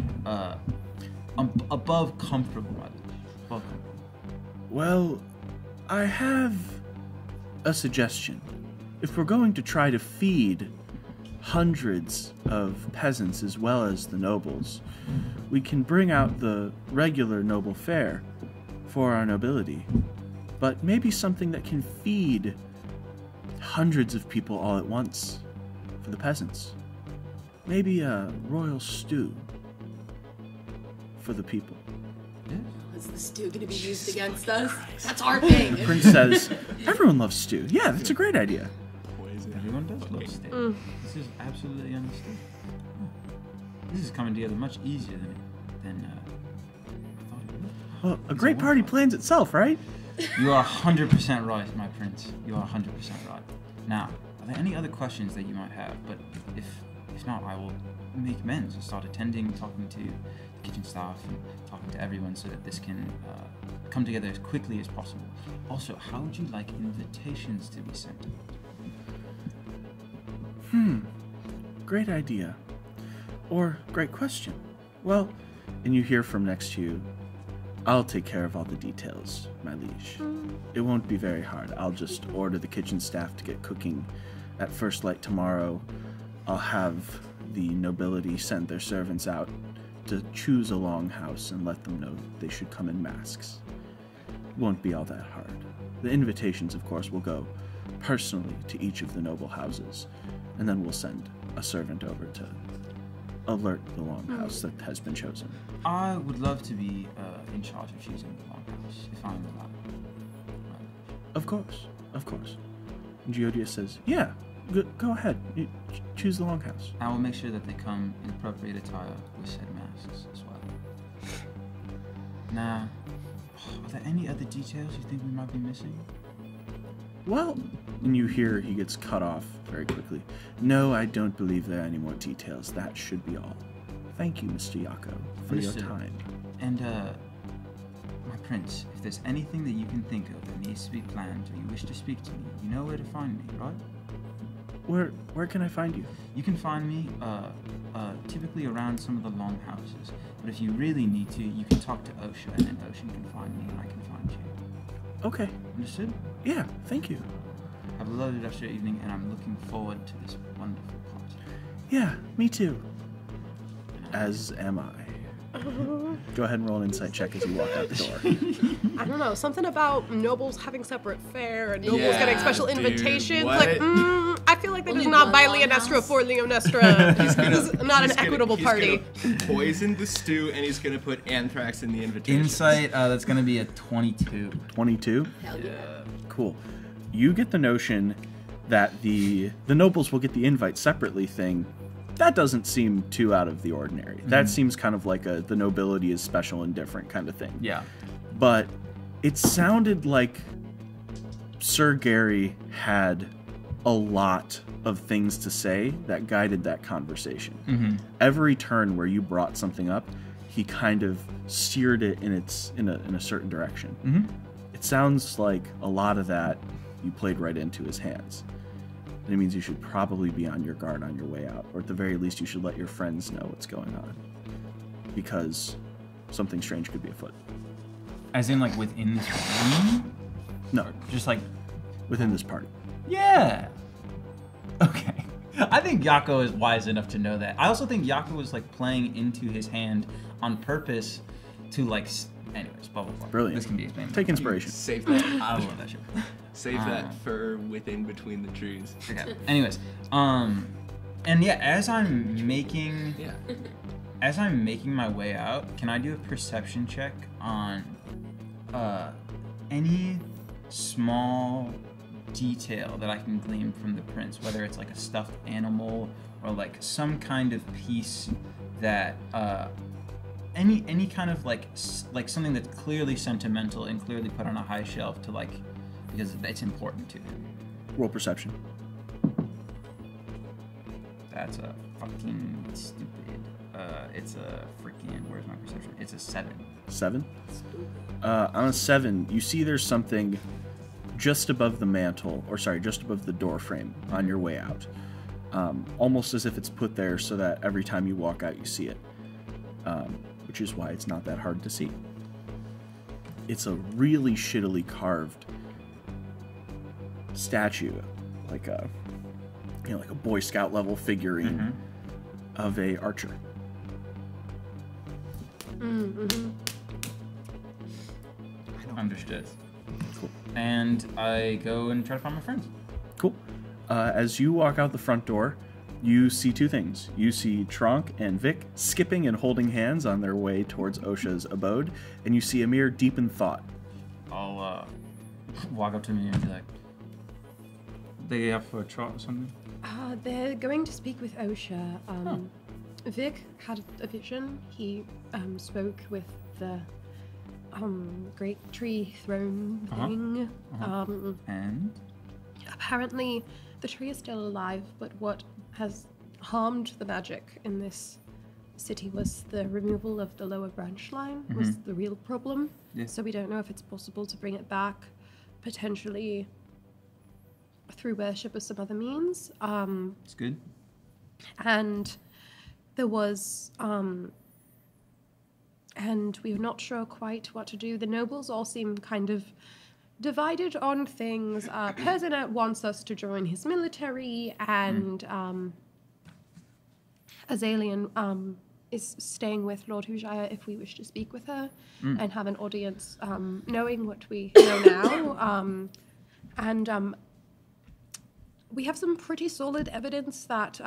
Speaker 3: above comfortable, rather. Above comfortable.
Speaker 1: Well, I have a suggestion. If we're going to try to feed hundreds of peasants as well as the nobles, we can bring out the regular noble fare for our nobility, but maybe something that can feed hundreds of people all at once for the peasants. Maybe a royal stew for the people.
Speaker 2: Is the stew going to be used against us? That's our thing.
Speaker 1: Prince says, everyone loves stew. Yeah, that's a great idea.
Speaker 3: Everyone does love steak. This is absolutely understood. This is coming together much easier than I thought it would.
Speaker 1: Well, a great party plans itself, right?
Speaker 3: You are 100% right, my prince. You are 100% right. Now, are there any other questions that you might have? But if not, I will make amends and start attending, talking to the kitchen staff, and talking to everyone so that this can come together as quickly as possible. Also, how would you like invitations to be sent?
Speaker 1: Great idea. Or great question. Well, and you hear from next to you, I'll take care of all the details, my liege. It won't be very hard. I'll just order the kitchen staff to get cooking at first light tomorrow. I'll have the nobility send their servants out to choose a longhouse and let them know they should come in masks. It won't be all that hard. The invitations, of course, will go personally to each of the noble houses, and then we'll send a servant over to alert the longhouse that has been chosen.
Speaker 3: I would love to be in charge of choosing the longhouse, if I'm allowed.
Speaker 1: Of course, of course. And Giodia says, yeah, go ahead. You choose the longhouse.
Speaker 3: I will make sure that they come in appropriate attire with said masks as well. Now, are there any other details you think we might be missing?
Speaker 1: Well, and you hear he gets cut off very quickly. No, I don't believe there are any more details. That should be all. Thank you, Mr. Yako, for
Speaker 3: Understood.
Speaker 1: your time.
Speaker 3: And, my prince, if there's anything that you can think of that needs to be planned or you wish to speak to me, you know where to find me, right?
Speaker 1: Where can I find you?
Speaker 3: You can find me, typically around some of the longhouses. But if you really need to, you can talk to Osha, and then Ocean can find me, and I can find you.
Speaker 1: Okay.
Speaker 3: Understood?
Speaker 1: Yeah, thank you.
Speaker 3: Have a lovely rest of your evening, and I'm looking forward to this wonderful party.
Speaker 1: Yeah, me too. As am I. Go ahead and roll an insight check as you walk out the door.
Speaker 5: I don't know, something about nobles having separate fare and nobles
Speaker 4: Yeah,
Speaker 5: getting special
Speaker 4: dude,
Speaker 5: invitations.
Speaker 4: what?
Speaker 5: Like, I feel like that
Speaker 2: Only
Speaker 5: is not by
Speaker 2: one
Speaker 5: Leonestra
Speaker 2: house?
Speaker 5: for Leonestra. This is not an
Speaker 4: He's gonna-
Speaker 5: equitable
Speaker 4: he's
Speaker 5: party.
Speaker 4: gonna poison the stew, and he's gonna put anthrax in the invitation.
Speaker 3: Insight, that's gonna be a 22.
Speaker 1: 22.
Speaker 2: Hell yeah.
Speaker 1: Cool. You get the notion that the nobles will get the invite separately thing. That doesn't seem too out of the ordinary. That seems kind of like the nobility is special and different kind of thing.
Speaker 3: Yeah.
Speaker 1: But it sounded like Sir Gary had a lot of things to say that guided that conversation.
Speaker 3: Mm-hmm.
Speaker 1: Every turn where you brought something up, he kind of steered it in a certain direction.
Speaker 3: Mm-hmm.
Speaker 1: It sounds like a lot of that you played right into his hands. And it means you should probably be on your guard on your way out, or at the very least you should let your friends know what's going on. Because something strange could be afoot.
Speaker 3: As in, like, within this room?
Speaker 1: No,
Speaker 3: Just like,
Speaker 1: within this party.
Speaker 3: yeah. Okay. I think Yako is wise enough to know that. I also think Yako was, like, playing into his hand on purpose to, like, anyways, blah, blah, blah.
Speaker 1: Brilliant.
Speaker 3: This can be explained.
Speaker 1: Take inspiration.
Speaker 4: Save that.
Speaker 3: I love that shit.
Speaker 4: Save that for within between the trees.
Speaker 3: Okay. Anyways, and yeah, as I'm making my way out, can I do a perception check on any small detail that I can glean from the prince, whether it's like a stuffed animal or like some kind of piece that any kind of like something that's clearly sentimental and clearly put on a high shelf to like because it's important to him.
Speaker 1: Roll perception.
Speaker 3: That's a fucking stupid. It's a freaking. Where's my perception? It's a 7.
Speaker 1: 7? On a 7, you see there's something just above the mantle, or sorry, just above the door frame on your way out. Almost as if it's put there so that every time you walk out you see it. Which is why it's not that hard to see. It's a really shittily carved statue, like a like a Boy Scout level figurine of a archer.
Speaker 3: Understood.
Speaker 1: Cool.
Speaker 3: And I go and try to find my friends.
Speaker 1: Cool. As you walk out the front door, you see two things. You see Tronk and Vic skipping and holding hands on their way towards Osha's abode, and you see Amir deep in thought.
Speaker 3: I'll walk up to me and be like, "They up for a trot or something?"
Speaker 5: They're going to speak with Osha. Vic had a vision. He spoke with the great tree throne thing.
Speaker 3: And
Speaker 5: Apparently, the tree is still alive, but what has harmed the magic in this city was the removal of the lower branch line was the real problem.
Speaker 3: Yeah.
Speaker 5: So we don't know if it's possible to bring it back, potentially through worship or some other means.
Speaker 3: it's good.
Speaker 5: And there was and we were not sure quite what to do. The nobles all seem kind of divided on things. Persinet wants us to join his military, and Azalian is staying with Lord Hujaya if we wish to speak with her and have an audience, knowing what we know now. And we have some pretty solid evidence that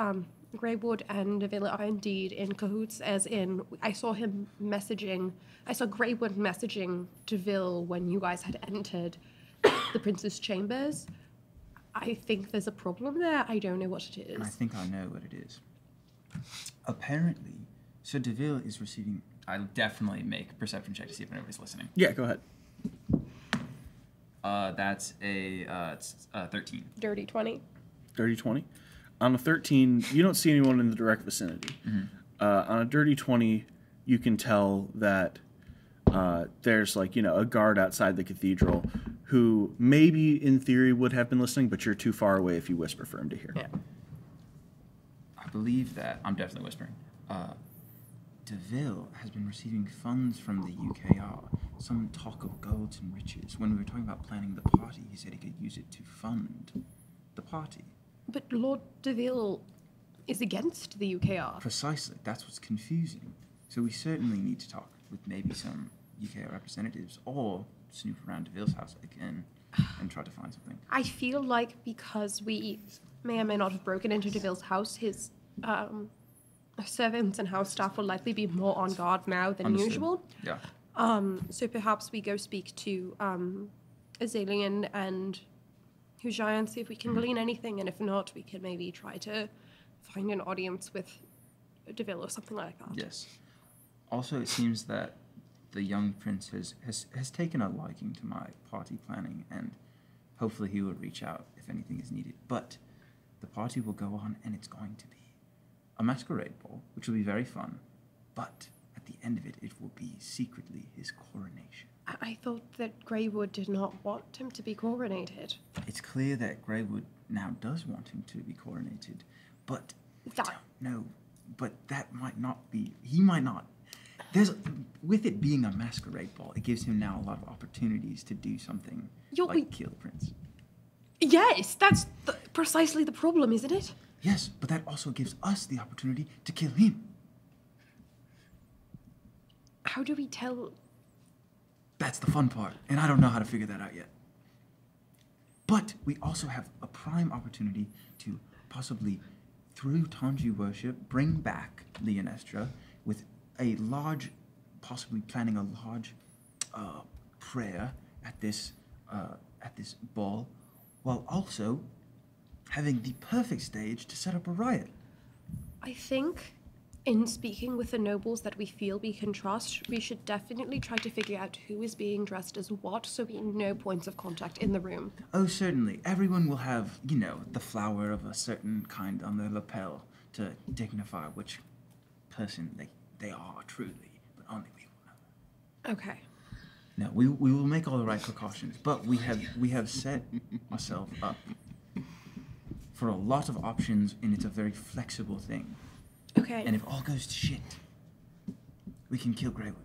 Speaker 5: Greywood and Davila are indeed in cahoots, as in, I saw Greywood messaging Deville when you guys had entered the prince's chambers. I think there's a problem there. I don't know what it is.
Speaker 3: I think I know what it is. Apparently, so Deville is receiving. I'll definitely make a perception check to see if anybody's listening.
Speaker 1: Yeah, go ahead.
Speaker 3: That's a 13.
Speaker 5: Dirty 20.
Speaker 1: Dirty 20. On a 13, you don't see anyone in the direct vicinity. On a dirty 20, you can tell that there's like, a guard outside the cathedral who maybe in theory would have been listening, but you're too far away if you whisper for him to hear.
Speaker 5: Yeah.
Speaker 3: I believe that. I'm definitely whispering. Deville has been receiving funds from the UKR. Some talk of golds and riches. When we were talking about planning the party, he said he could use it to fund the party.
Speaker 5: But Lord Deville is against the UKR.
Speaker 3: Precisely. That's what's confusing.
Speaker 6: So we certainly need to talk with maybe some UK representatives or snoop around DeVille's house again and try to find something.
Speaker 5: I feel like because we may or may not have broken into DeVille's house, his servants and house staff will likely be more on guard now than
Speaker 6: Understood.
Speaker 5: usual.
Speaker 6: Yeah.
Speaker 5: So perhaps we go speak to Azalian and Hushai and see if we can glean anything, and if not, we can maybe try to find an audience with DeVille or something like that.
Speaker 6: Yes. Also, it seems that the young prince has taken a liking to my party planning, and hopefully he will reach out if anything is needed. But the party will go on, and it's going to be a masquerade ball, which will be very fun. But at the end of it, it will be secretly his coronation.
Speaker 5: I thought that Greywood did not want him to be coronated.
Speaker 6: It's clear that Greywood now does want him to be coronated, but we
Speaker 5: That-
Speaker 6: don't know. But that might not be. He might not. With it being a masquerade ball, it gives him now a lot of opportunities to do something like kill Prince.
Speaker 5: Yes, that's precisely the problem, isn't it?
Speaker 6: Yes, but that also gives us the opportunity to kill him.
Speaker 5: How do we tell?
Speaker 6: That's the fun part, and I don't know how to figure that out yet. But we also have a prime opportunity to possibly, through Tanji worship, bring back Leonestra with a large, possibly planning a large prayer at this ball, while also having the perfect stage to set up a riot.
Speaker 5: I think in speaking with the nobles that we feel we can trust, we should definitely try to figure out who is being dressed as what so we know points of contact in the room.
Speaker 6: Oh, certainly. Everyone will have, the flower of a certain kind on their lapel to dignify which person they are truly, but only we will know.
Speaker 5: Okay.
Speaker 6: No, we will make all the right precautions, but we have set ourselves up for a lot of options, and it's a very flexible thing.
Speaker 5: Okay.
Speaker 6: And if all goes to shit, we can kill Greywood.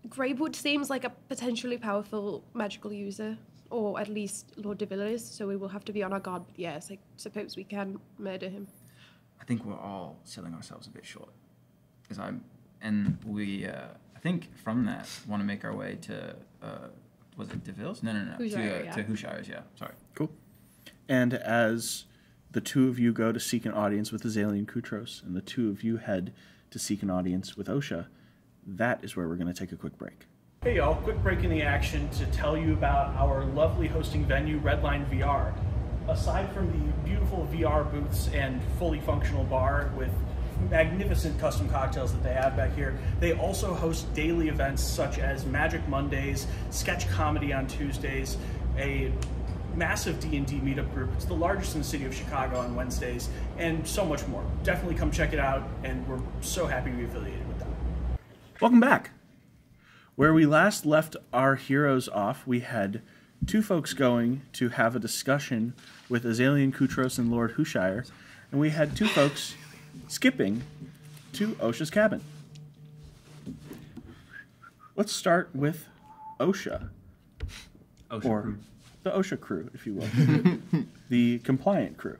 Speaker 5: Greywood seems like a potentially powerful magical user, or at least Lord DeVille is, so we will have to be on our guard. But yes, I suppose we can murder him.
Speaker 6: I think we're all selling ourselves a bit short. I think from that, want to make our way to, was it DeVille's? No.
Speaker 5: Hushire,
Speaker 6: To Hushire's, yeah. Sorry.
Speaker 1: Cool. And as the two of you go to seek an audience with Azalian Kutros, and the two of you head to seek an audience with Osha, that is where we're going to take a quick break. Hey y'all, quick break in the action to tell you about our lovely hosting venue, Redline VR. Aside from the beautiful VR booths and fully functional bar with magnificent custom cocktails that they have back here, they also host daily events such as Magic Mondays, Sketch Comedy on Tuesdays, a massive D&D meetup group. It's the largest in the city of Chicago on Wednesdays, and so much more. Definitely come check it out, and we're so happy to be affiliated with them. Welcome back. Where we last left our heroes off, we had two folks going to have a discussion with Azalian Kutros and Lord Hushire, and we had two folks skipping to Osha's cabin. Let's start with Osha. Or
Speaker 3: crew.
Speaker 1: the Osha crew, if you will. The compliant crew.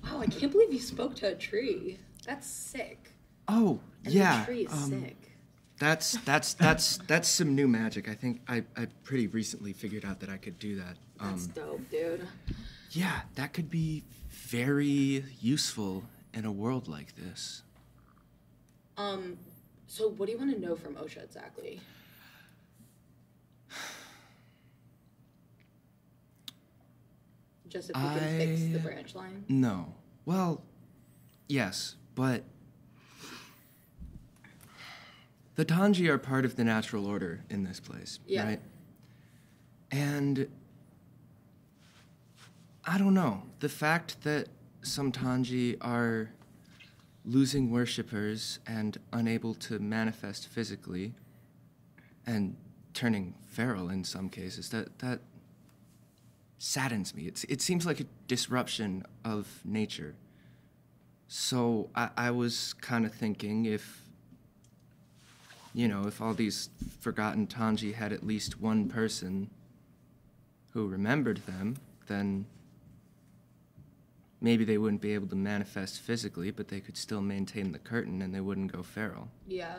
Speaker 2: Wow, I can't believe you spoke to a tree. That's sick.
Speaker 4: Oh,
Speaker 2: And
Speaker 4: yeah.
Speaker 2: the tree is sick.
Speaker 4: That's some new magic. I think I pretty recently figured out that I could do that.
Speaker 2: That's dope, dude.
Speaker 4: Yeah, that could be very useful in a world like this.
Speaker 2: So what do you want to know from Osha exactly? Just if we can fix the branch line?
Speaker 4: No. Well, yes, but the Tanji are part of the natural order in this place,
Speaker 2: Yeah.
Speaker 4: right? And I don't know. The fact that some Tanji are losing worshippers and unable to manifest physically and turning feral in some cases, that saddens me. It seems like a disruption of nature. So I was kind of thinking if all these forgotten Tanji had at least one person who remembered them, then maybe they wouldn't be able to manifest physically, but they could still maintain the curtain and they wouldn't go feral.
Speaker 2: Yeah.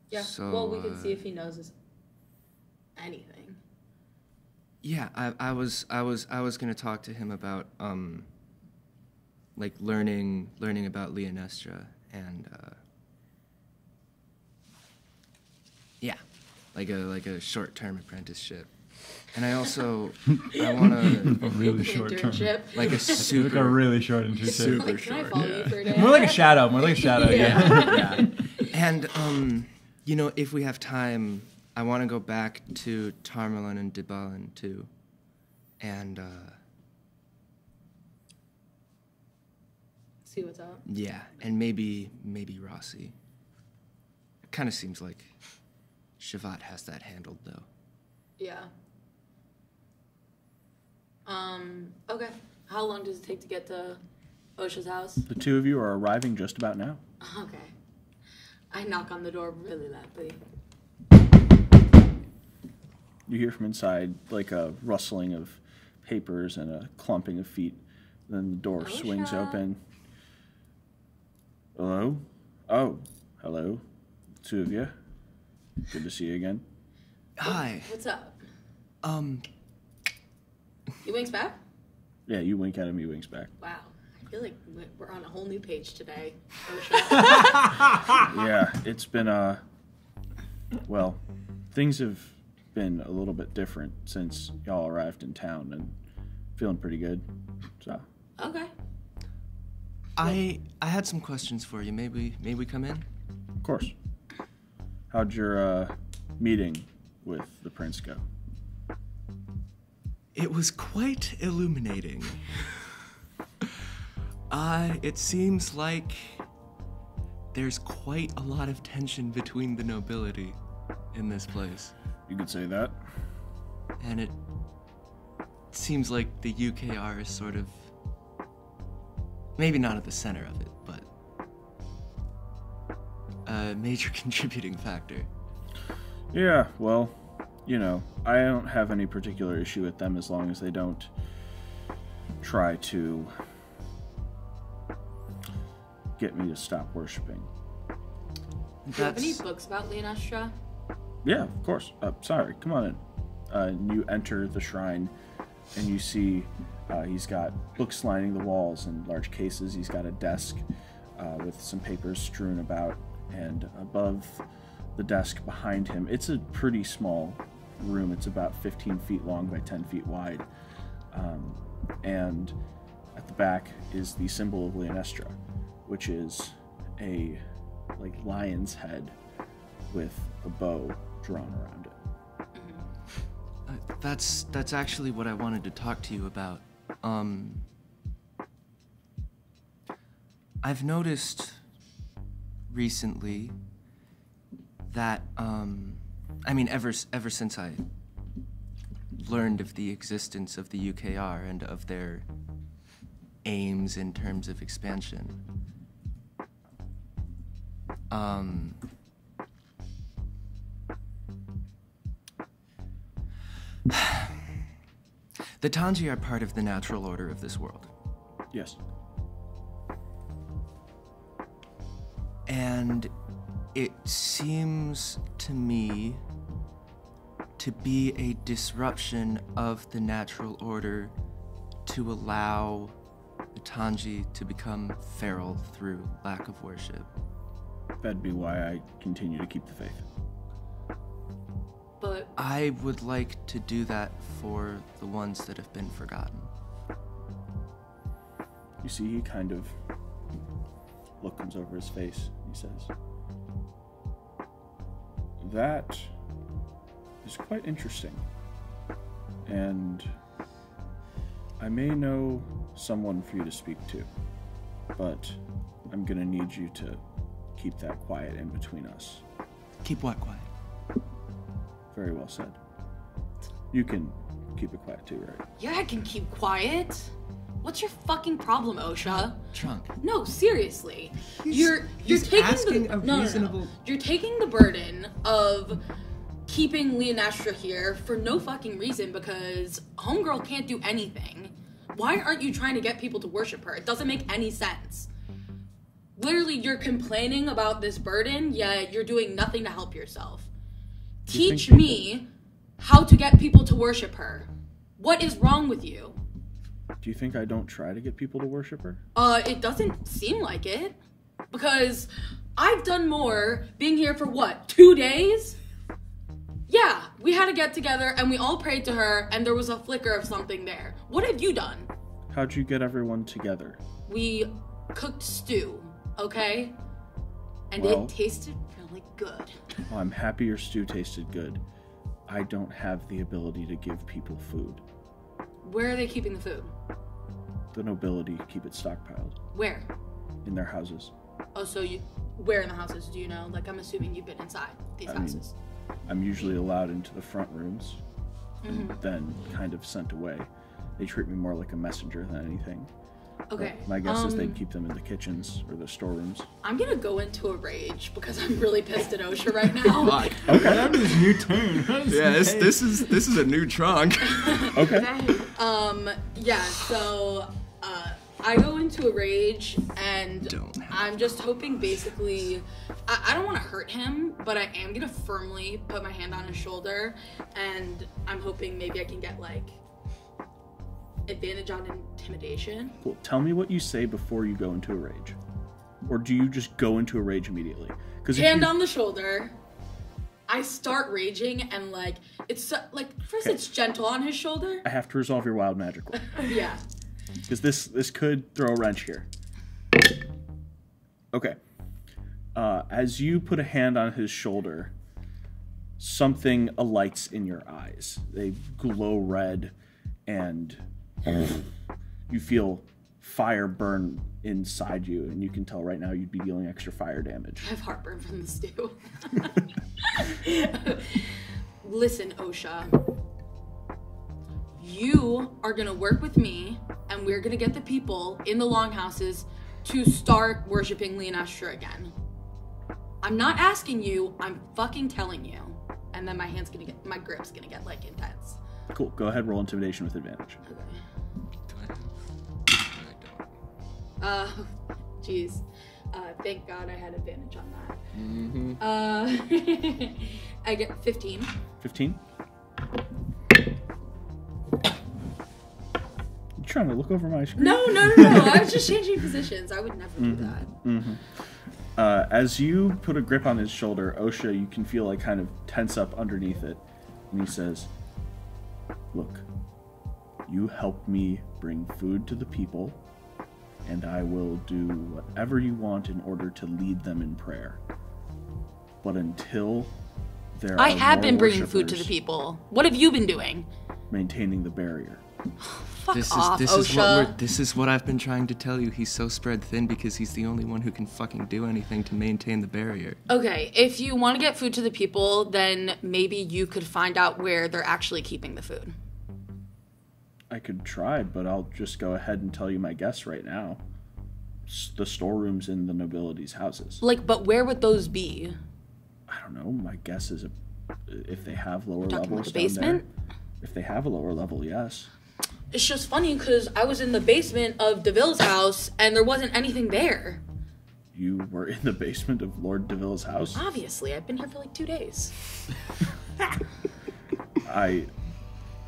Speaker 2: Yeah.
Speaker 4: So,
Speaker 2: well, we could see if he knows anything.
Speaker 4: Yeah, I was gonna talk to him about like learning about Leonestra and yeah, like a short-term apprenticeship. And I also I want
Speaker 3: A really short term.
Speaker 2: Internship.
Speaker 4: like a
Speaker 3: Like a
Speaker 4: super
Speaker 3: really short internship.
Speaker 4: super
Speaker 2: Like, can I
Speaker 4: short.
Speaker 2: follow you for a day?
Speaker 3: More like a shadow. Yeah.
Speaker 4: And you know, if we have time, I want to go back to Tarmalon and Dibbalin too, and
Speaker 2: See what's up.
Speaker 4: yeah, and maybe Rossi. It kind of seems like Shavat has that handled though.
Speaker 2: Yeah. Okay. How long does it take to get to Osha's house?
Speaker 1: The two of you are arriving just about now.
Speaker 2: Okay. I knock on the door really loudly.
Speaker 1: You hear from inside like a rustling of papers and a clumping of feet. Then the door swings
Speaker 2: Osha.
Speaker 1: open. Hello? Oh, hello. Two of you. Good to see you again.
Speaker 4: Hi.
Speaker 2: What's up? He winks back?
Speaker 1: Yeah, you wink at him, he winks back.
Speaker 2: Wow. I feel like we're on a whole new page today. Osha.
Speaker 1: Yeah, it's been, well, things have been a little bit different since y'all arrived in town and feeling pretty good, so.
Speaker 2: Okay.
Speaker 4: I had some questions for you. May we come in?
Speaker 1: Of course. How'd your, meeting with the prince go?
Speaker 4: It was quite illuminating. It seems like there's quite a lot of tension between the nobility in this place.
Speaker 1: You could say that.
Speaker 4: And it seems like the UKR is sort of, maybe not at the center of it, but a major contributing factor.
Speaker 1: Yeah, well, you know, I don't have any particular issue with them as long as they don't try to get me to stop worshiping.
Speaker 2: Do you have any books about Leonestra?
Speaker 1: Yeah, of course. Sorry, come on in. And you enter the shrine, and you see he's got books lining the walls in large cases. He's got a desk with some papers strewn about, and above the desk behind him, it's a pretty small room. It's about 15 feet long by 10 feet wide. And at the back is the symbol of Leonestra, which is a lion's head with a bow drawn around it.
Speaker 4: That's actually what I wanted to talk to you about. I've noticed recently that ever since I learned of the existence of the UKR and of their aims in terms of expansion, the Tanji are part of the natural order of this world.
Speaker 1: Yes.
Speaker 4: And it seems to me to be a disruption of the natural order to allow the Tanji to become feral through lack of worship.
Speaker 1: That'd be why I continue to keep the faith.
Speaker 2: But
Speaker 4: I would like to do that for the ones that have been forgotten.
Speaker 1: You see, he kind of look comes over his face. He says, "That is quite interesting, and I may know someone for you to speak to, but I'm gonna need you to keep that quiet in between us."
Speaker 4: Keep what quiet?
Speaker 1: Very well said. You can keep it quiet too, right?
Speaker 2: yeah, I can keep quiet. What's your fucking problem, Osha?
Speaker 4: Trunk.
Speaker 2: No, seriously. You're
Speaker 4: he's
Speaker 2: taking
Speaker 4: asking
Speaker 2: the
Speaker 4: a
Speaker 2: no.
Speaker 4: reasonable-
Speaker 2: You're taking the burden of keeping Leonestra here for no fucking reason because Homegirl can't do anything. Why aren't you trying to get people to worship her? It doesn't make any sense. Literally, you're complaining about this burden, yet you're doing nothing to help yourself. Teach me how to get people to worship her. What is wrong with you?
Speaker 1: Do you think I don't try to get people to worship her?
Speaker 2: It doesn't seem like it. Because I've done more being here for what, 2 days? Yeah, we had a get together and we all prayed to her and there was a flicker of something there. What have you done?
Speaker 1: How'd you get everyone together?
Speaker 2: We cooked stew, okay? And
Speaker 1: Well-
Speaker 2: it tasted really good.
Speaker 1: Well, I'm happy your stew tasted good. I don't have the ability to give people food.
Speaker 2: Where are they keeping the food?
Speaker 1: The nobility keep it stockpiled
Speaker 2: Where?
Speaker 1: in their houses.
Speaker 2: Oh, so you, where in the houses do you know? Like, I'm assuming you've been inside these
Speaker 1: I mean,
Speaker 2: houses.
Speaker 1: I'm usually allowed into the front rooms and
Speaker 2: Mm-hmm.
Speaker 1: then kind of sent away. They treat me more like a messenger than anything.
Speaker 2: Okay.
Speaker 1: But my guess is they'd keep them in the kitchens or the storerooms.
Speaker 2: I'm gonna go into a rage because I'm really pissed at OSHA right now.
Speaker 4: Fuck.
Speaker 3: Okay. That is new tune.
Speaker 4: Yeah, this is a new trunk.
Speaker 1: Okay.
Speaker 2: Yeah, so I go into a rage and
Speaker 4: Don't.
Speaker 2: I'm just hoping basically, I don't want to hurt him, but I am gonna firmly put my hand on his shoulder and I'm hoping maybe I can get like advantage on intimidation.
Speaker 1: Cool. Tell me what you say before you go into a rage. Or do you just go into a rage immediately? Because
Speaker 2: Hand on the shoulder. I start raging and like it's like first
Speaker 1: Okay.
Speaker 2: it's gentle on his shoulder.
Speaker 1: I have to resolve your wild magic roll.
Speaker 2: Yeah.
Speaker 1: Because this could throw a wrench here. Okay. As you put a hand on his shoulder, something alights in your eyes. They glow red, and you feel fire burn inside you, and you can tell right now you'd be dealing extra fire damage.
Speaker 2: I have heartburn from the stew. Listen, OSHA. You are gonna work with me, and we're gonna get the people in the longhouses to start worshiping Leonestra again. I'm not asking you, I'm fucking telling you. And then my grip's gonna get like intense.
Speaker 1: Cool. Go ahead, roll intimidation with advantage.
Speaker 2: Jeez. Thank God I had advantage on that.
Speaker 4: Mm-hmm.
Speaker 2: I get 15.
Speaker 1: 15. You trying to look over my screen?
Speaker 2: No. I was just changing positions. I would never do that.
Speaker 1: As you put a grip on his shoulder, Osha, you can feel like kind of tense up underneath it. And he says, "Look, you help me bring food to the people, and I will do whatever you want in order to lead them in prayer. But until there
Speaker 2: I
Speaker 1: are
Speaker 2: have
Speaker 1: more
Speaker 2: been bringing food to the
Speaker 1: worshipers,
Speaker 2: people. What have you been doing?
Speaker 1: maintaining the barrier."
Speaker 2: Fuck off, OSHA.
Speaker 4: This is what I've been trying to tell you. He's so spread thin because he's the only one who can fucking do anything to maintain the barrier.
Speaker 2: Okay, if you want to get food to the people, then maybe you could find out where they're actually keeping the food.
Speaker 1: I could try, but I'll just go ahead and tell you my guess right now. The storerooms in the nobility's houses.
Speaker 2: Like, but where would those be?
Speaker 1: I don't know. My guess is if they have lower
Speaker 2: Talking
Speaker 1: levels
Speaker 2: like a
Speaker 1: down
Speaker 2: basement?
Speaker 1: there. If they have a lower level, yes.
Speaker 2: It's just funny because I was in the basement of DeVille's house and there wasn't anything there.
Speaker 1: You were in the basement of Lord DeVille's house?
Speaker 2: Obviously, I've been here for like 2 days.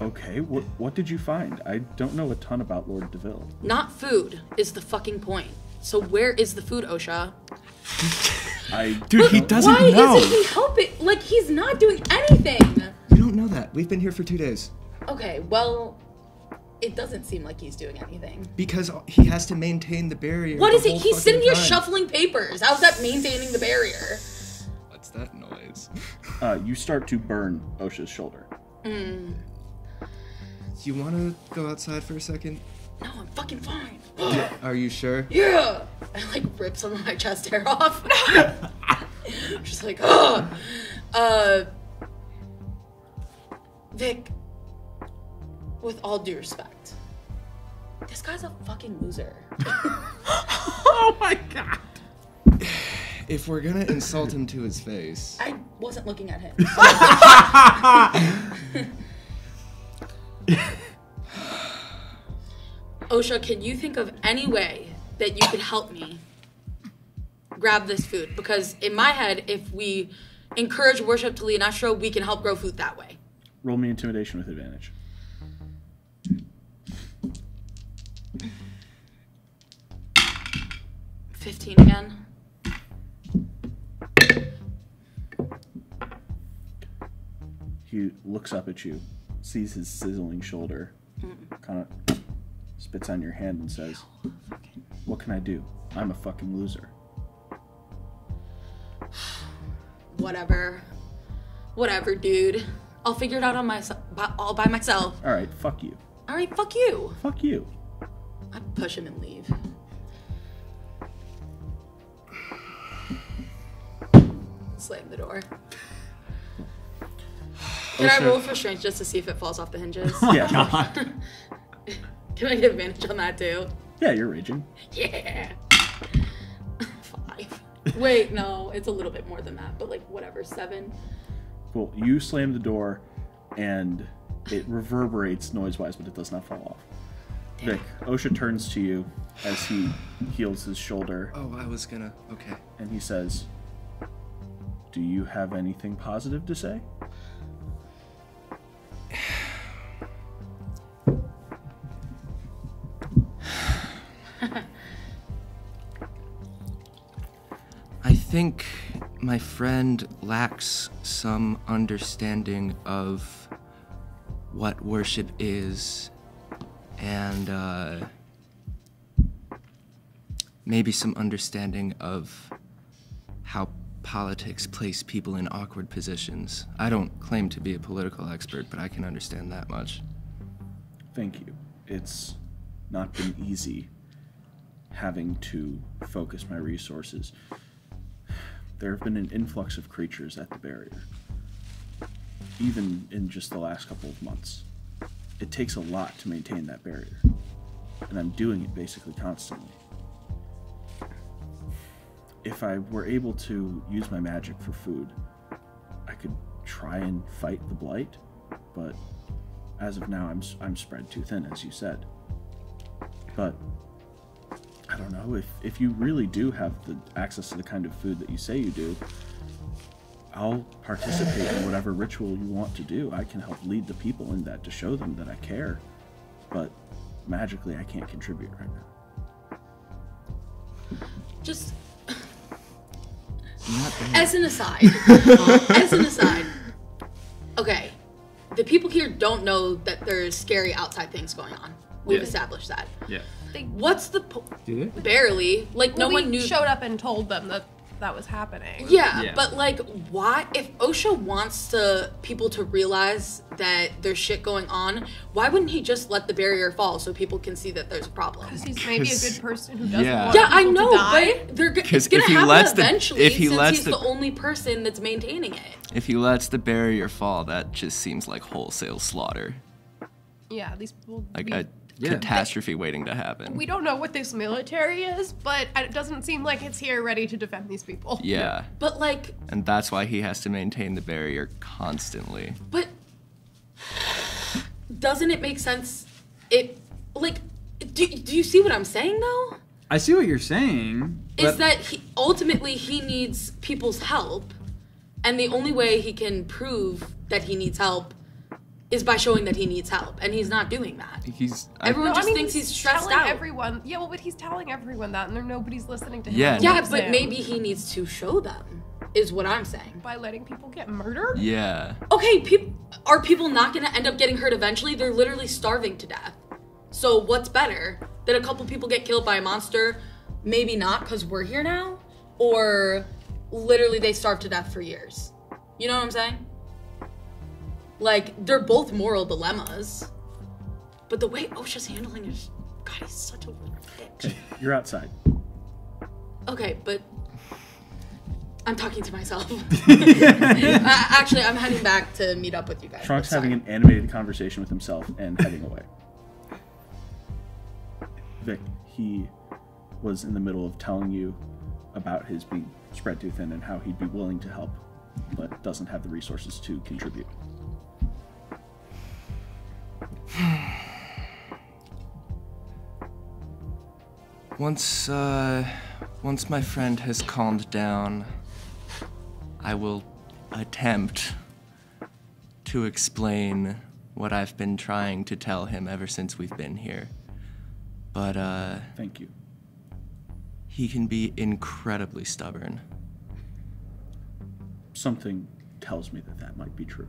Speaker 1: Okay, what did you find? I don't know a ton about Lord DeVille.
Speaker 2: Not food is the fucking point. So where is the food, OSHA?
Speaker 4: Dude, he doesn't
Speaker 2: Why
Speaker 4: know.
Speaker 2: isn't he helping? Like, he's not doing anything.
Speaker 4: You don't know that. We've been here for 2 days.
Speaker 2: Okay, well, it doesn't seem like he's doing anything.
Speaker 4: Because he has to maintain the barrier.
Speaker 2: What
Speaker 4: the
Speaker 2: is it?
Speaker 4: whole
Speaker 2: He's sitting
Speaker 4: fucking
Speaker 2: here
Speaker 4: time.
Speaker 2: shuffling papers. How's that maintaining the barrier?
Speaker 4: What's that noise?
Speaker 1: You start to burn Osha's shoulder.
Speaker 4: You want to go outside for a second?
Speaker 2: No, I'm fucking fine.
Speaker 4: Are you sure?
Speaker 2: Yeah! I like rip some of my chest hair off. I'm just like, ugh. Vic, with all due respect, this guy's a fucking loser.
Speaker 3: Oh my god.
Speaker 4: If we're gonna insult him to his face,
Speaker 2: I wasn't looking at him. Osha, can you think of any way that you could help me grab this food? Because in my head, if we encourage worship to Leonestro, we can help grow food that way.
Speaker 1: Roll me intimidation with advantage.
Speaker 2: 15 again.
Speaker 1: He looks up at you, sees his sizzling shoulder, kind of spits on your hand and says, "What can I do? I'm a fucking loser."
Speaker 2: Whatever, dude. I'll figure it out all by myself.
Speaker 1: All right, fuck you.
Speaker 2: All right, fuck you.
Speaker 1: Fuck you.
Speaker 2: I push him and leave. Slam the door. Can I roll for strength just to see if it falls off the hinges?
Speaker 1: Yeah.
Speaker 2: Can I get advantage on that too?
Speaker 1: Yeah, you're raging.
Speaker 2: Yeah. 5. Wait, no, it's a little bit more than that, but like whatever, 7.
Speaker 1: Cool. You slam the door, and it reverberates noise-wise, but it does not fall off. Vic, Osha turns to you as he heals his shoulder,
Speaker 4: Oh, I was gonna. Okay.
Speaker 1: and he says, "Do you have anything positive to say?"
Speaker 4: I think my friend lacks some understanding of what worship is, and maybe some understanding of how politics place people in awkward positions. I don't claim to be a political expert, but I can understand that much.
Speaker 1: Thank you. It's not been easy having to focus my resources. There have been an influx of creatures at the barrier, even in just the last couple of months. It takes a lot to maintain that barrier, and I'm doing it basically constantly. If I were able to use my magic for food, I could try and fight the blight, but as of now, I'm spread too thin, as you said. But I don't know, if you really do have the access to the kind of food that you say you do, I'll participate in whatever ritual you want to do. I can help lead the people in that to show them that I care. But magically, I can't contribute right now.
Speaker 2: Just
Speaker 4: Not bad.
Speaker 2: as an aside, okay, the people here don't know that there's scary outside things going on. We've established that.
Speaker 3: Yeah.
Speaker 2: What's the
Speaker 6: Did it?
Speaker 2: barely like no
Speaker 5: Well,
Speaker 2: one
Speaker 5: we
Speaker 2: knew.
Speaker 5: showed up and told them that that was happening.
Speaker 2: Yeah,
Speaker 3: Yeah.
Speaker 2: but like, why? If OSHA wants people to realize that there's shit going on, why wouldn't he just let the barrier fall so people can see that there's a problem?
Speaker 5: Because he's maybe a good person who doesn't
Speaker 4: Yeah.
Speaker 5: want
Speaker 2: Yeah, I
Speaker 5: people
Speaker 2: know,
Speaker 5: to die.
Speaker 2: but it's
Speaker 4: 'Cause
Speaker 2: gonna
Speaker 4: if he
Speaker 2: happen
Speaker 4: lets the-
Speaker 2: eventually
Speaker 4: if he
Speaker 2: since
Speaker 4: lets
Speaker 2: he's
Speaker 4: the-
Speaker 2: the only person that's maintaining it.
Speaker 4: If he lets the barrier fall, that just seems like wholesale slaughter.
Speaker 5: Yeah, these people.
Speaker 4: Like
Speaker 5: we,
Speaker 4: a catastrophe waiting to happen.
Speaker 5: we don't know what this military is, but it doesn't seem like it's here ready to defend these people.
Speaker 4: Yeah.
Speaker 2: But like,
Speaker 4: And that's why he has to maintain the barrier constantly.
Speaker 2: but doesn't it make sense? It like, do you see what I'm saying though?
Speaker 3: I see what you're saying.
Speaker 2: Is
Speaker 3: but
Speaker 2: that ultimately he needs people's help, and the only way he can prove that he needs help is by showing that he needs help, and he's not doing that. Everyone
Speaker 5: No,
Speaker 2: just
Speaker 5: I mean,
Speaker 2: thinks he's stressed
Speaker 5: telling
Speaker 2: out.
Speaker 5: Everyone, yeah, well, but he's telling everyone that, and nobody's listening to him.
Speaker 4: Yeah.
Speaker 2: Yeah,
Speaker 5: Loves
Speaker 2: but
Speaker 5: him.
Speaker 2: maybe he needs to show them, is what I'm saying.
Speaker 5: by letting people get murdered.
Speaker 4: Yeah.
Speaker 2: Okay, are people not gonna end up getting hurt eventually? They're literally starving to death. So what's better? That a couple people get killed by a monster? Maybe not, because we're here now? Or literally they starve to death for years? You know what I'm saying? Like, they're both moral dilemmas. But the way OSHA's handling it, God, he's such a little bitch.
Speaker 1: You're outside.
Speaker 2: Okay, but I'm talking to myself. Actually, I'm heading back to meet up with you guys.
Speaker 1: Trunk's
Speaker 2: Sorry.
Speaker 1: having an animated conversation with himself and heading away. Vic, he was in the middle of telling you about his being spread too thin and how he'd be willing to help, but doesn't have the resources to contribute.
Speaker 4: Once my friend has calmed down, I will attempt to explain what I've been trying to tell him ever since we've been here. But,
Speaker 1: Thank you.
Speaker 4: he can be incredibly stubborn.
Speaker 1: Something tells me that might be true.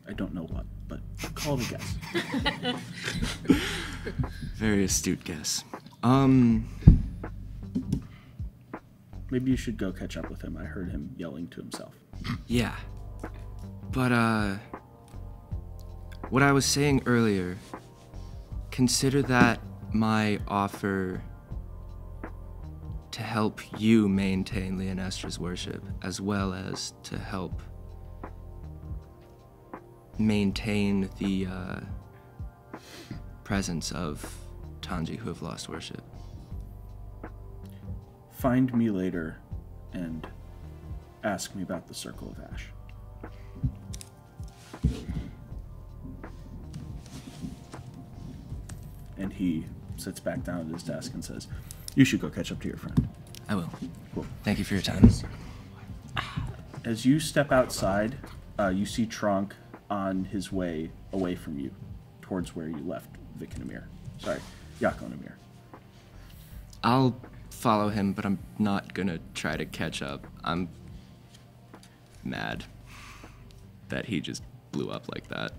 Speaker 1: I don't know what, but call it a guess.
Speaker 4: Very astute guess.
Speaker 1: Maybe you should go catch up with him. I heard him yelling to himself.
Speaker 4: Yeah. But, what I was saying earlier, consider that my offer to help you maintain Leonestra's worship, as well as to help maintain the presence of Tanji who have lost worship.
Speaker 1: Find me later and ask me about the Circle of Ash. And he sits back down at his desk and says, you should go catch up to your friend.
Speaker 4: I will.
Speaker 1: Cool.
Speaker 4: Thank you for your time.
Speaker 1: As you step outside, you see Tronk on his way away from you, towards where you left Vic and Amir. Sorry, Yako and Amir.
Speaker 4: I'll follow him, but I'm not gonna try to catch up. I'm mad that he just blew up like that.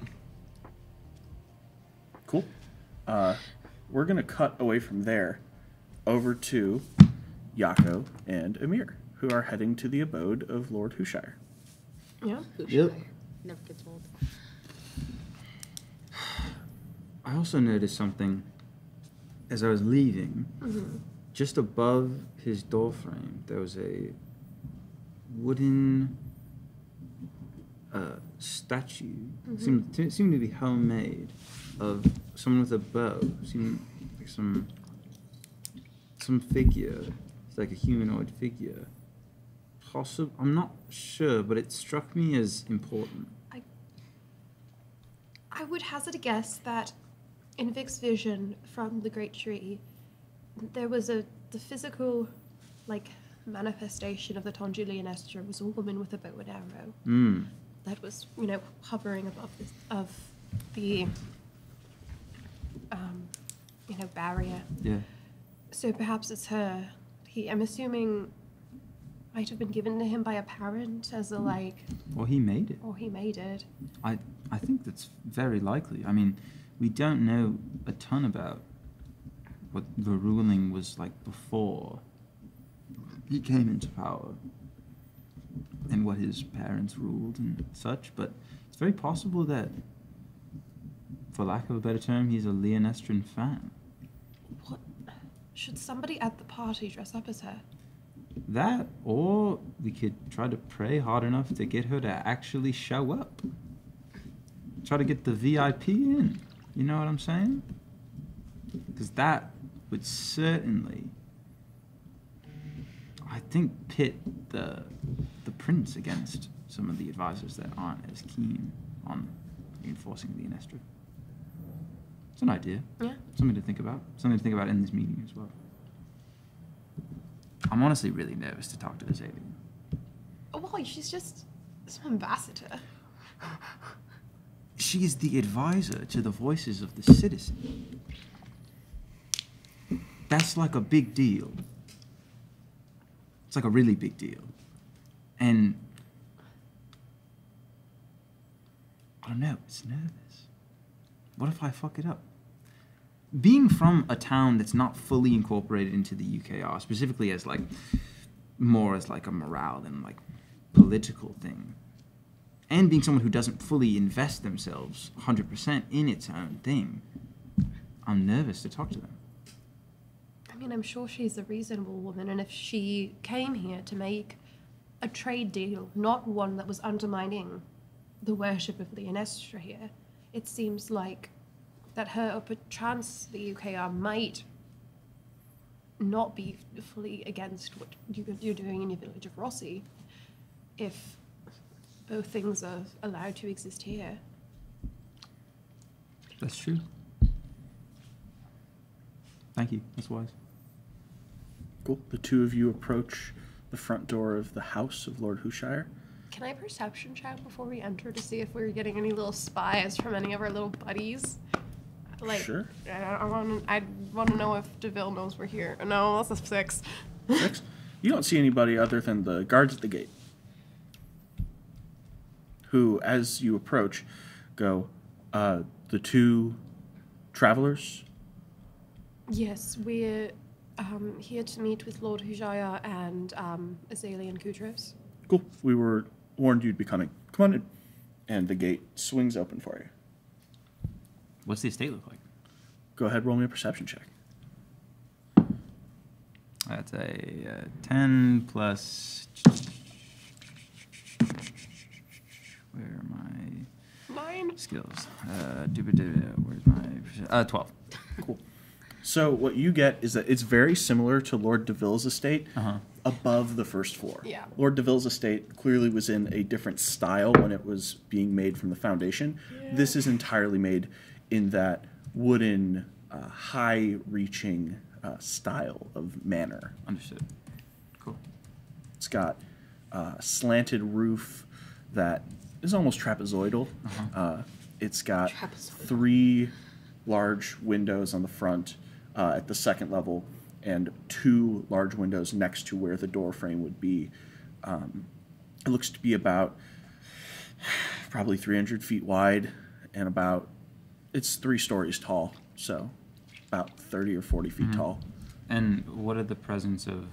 Speaker 1: Cool. We're gonna cut away from there over to Yako and Amir, who are heading to the abode of Lord Hushire.
Speaker 5: Yeah.
Speaker 2: Yep. Never gets old.
Speaker 6: I also noticed something as I was leaving. Just above his doorframe, there was a wooden statue. Seemed to be homemade, of someone with a bow. Seemed like some figure. It's like a humanoid figure. I'm not sure, but it struck me as important.
Speaker 5: I would hazard a guess that in Vic's vision from the Great Tree, there was the physical, like, manifestation of the Tanji Leonestra was a woman with a bow and arrow. That was, hovering above the barrier.
Speaker 6: Yeah.
Speaker 5: So perhaps it's her. I'm assuming might have been given to him by a parent as a, like...
Speaker 6: Or he made it.
Speaker 5: Or he made it.
Speaker 6: I think that's very likely. I mean, we don't know a ton about what the ruling was like before he came into power and what his parents ruled and such, but it's very possible that, for lack of a better term, he's a Leonestran fan.
Speaker 5: What? Should somebody at the party dress up as her?
Speaker 6: That, or we could try to pray hard enough to get her to actually show up. Try to get the VIP in. You know what I'm saying? Because that would certainly, I think, pit the prince against some of the advisors that aren't as keen on reinforcing Leonestra. It's an idea.
Speaker 5: Yeah.
Speaker 6: Something to think about. Something to think about in this meeting as well. I'm honestly really nervous to talk to this alien.
Speaker 5: Oh, why? She's just some ambassador.
Speaker 6: She is the advisor to the voices of the citizen. That's like a big deal. It's like a really big deal. And I don't know, it's nervous. What if I fuck it up? Being from a town that's not fully incorporated into the UKR, specifically as like more as like a morale than like political thing, and being someone who doesn't fully invest themselves 100% in its own thing, I'm nervous to talk to them.
Speaker 5: I mean, I'm sure she's a reasonable woman, and if she came here to make a trade deal, not one that was undermining the worship of Leonestra here, it seems like that her or perchance the UKR might not be fully against what you're doing in your village of Rossi, if both things are allowed to exist here.
Speaker 6: That's true.
Speaker 3: Thank you. That's wise.
Speaker 1: Cool. The two of you approach the front door of the house of Lord Hushire.
Speaker 5: Can I perception check before we enter to see if we're getting any little spies from any of our little buddies? Like,
Speaker 1: Sure.
Speaker 5: I want to know if DeVille knows we're here. No, that's a 6.
Speaker 1: 6. You don't see anybody other than the guards at the gate, who, as you approach, go, the two travelers?
Speaker 5: Yes, we're here to meet with Lord Hujaya and Azalian Kutros.
Speaker 1: Cool. We were warned you'd be coming. Come on in. And the gate swings open for you.
Speaker 3: What's the estate look like?
Speaker 1: Go ahead, roll me a perception check.
Speaker 3: That's a 10 plus... Where are my
Speaker 5: 9.
Speaker 3: skills? Where's my... 12.
Speaker 1: Cool. So what you get is that it's very similar to Lord DeVille's estate, above the first floor.
Speaker 5: Yeah.
Speaker 1: Lord DeVille's estate clearly was in a different style when it was being made from the foundation.
Speaker 5: Yeah.
Speaker 1: This is entirely made in that wooden, high-reaching style of manor.
Speaker 3: Understood. Cool.
Speaker 1: It's got a slanted roof that is almost trapezoidal. It's got
Speaker 2: Trapezoidal.
Speaker 1: 3 large windows on the front at the second level and 2 large windows next to where the door frame would be. It looks to be about probably 300 feet wide and it's 3 stories tall, so about 30 or 40 feet tall.
Speaker 3: And what are the presence of...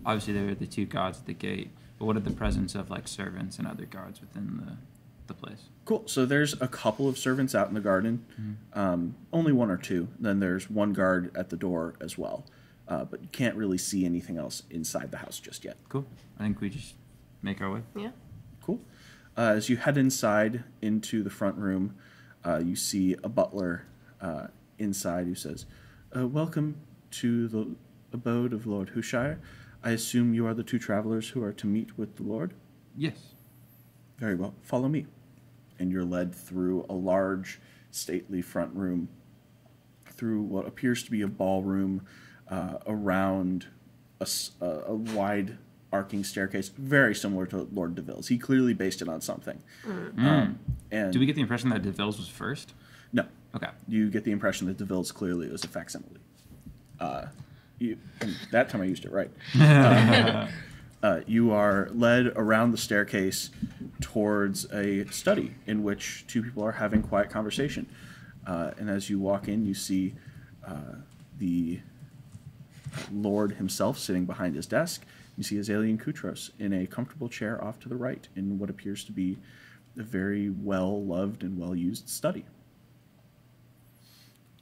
Speaker 3: Obviously, there are the 2 guards at the gate, but what are the presence of, like, servants and other guards within the place?
Speaker 1: Cool. So there's a couple of servants out in the garden, only 1 or 2. Then there's 1 guard at the door as well, but you can't really see anything else inside the house just yet.
Speaker 3: Cool. I think we just make our way.
Speaker 5: Yeah.
Speaker 1: Cool. As you head inside into the front room, you see a butler inside who says, welcome to the abode of Lord Hushire. I assume you are the 2 travelers who are to meet with the Lord?
Speaker 3: Yes.
Speaker 1: Very well. Follow me. And you're led through a large, stately front room, through what appears to be a ballroom, around a wide arcing staircase, very similar to Lord DeVille's. He clearly based it on something. And
Speaker 3: Do we get the impression that DeVille's was first?
Speaker 1: No.
Speaker 3: Okay.
Speaker 1: You get the impression that DeVille's clearly was a facsimile. And that time I used it right. You are led around the staircase towards a study in which 2 people are having quiet conversation. And as you walk in, you see the Lord himself sitting behind his desk. You see Azalian Kutros in a comfortable chair off to the right in what appears to be a very well-loved and well-used study.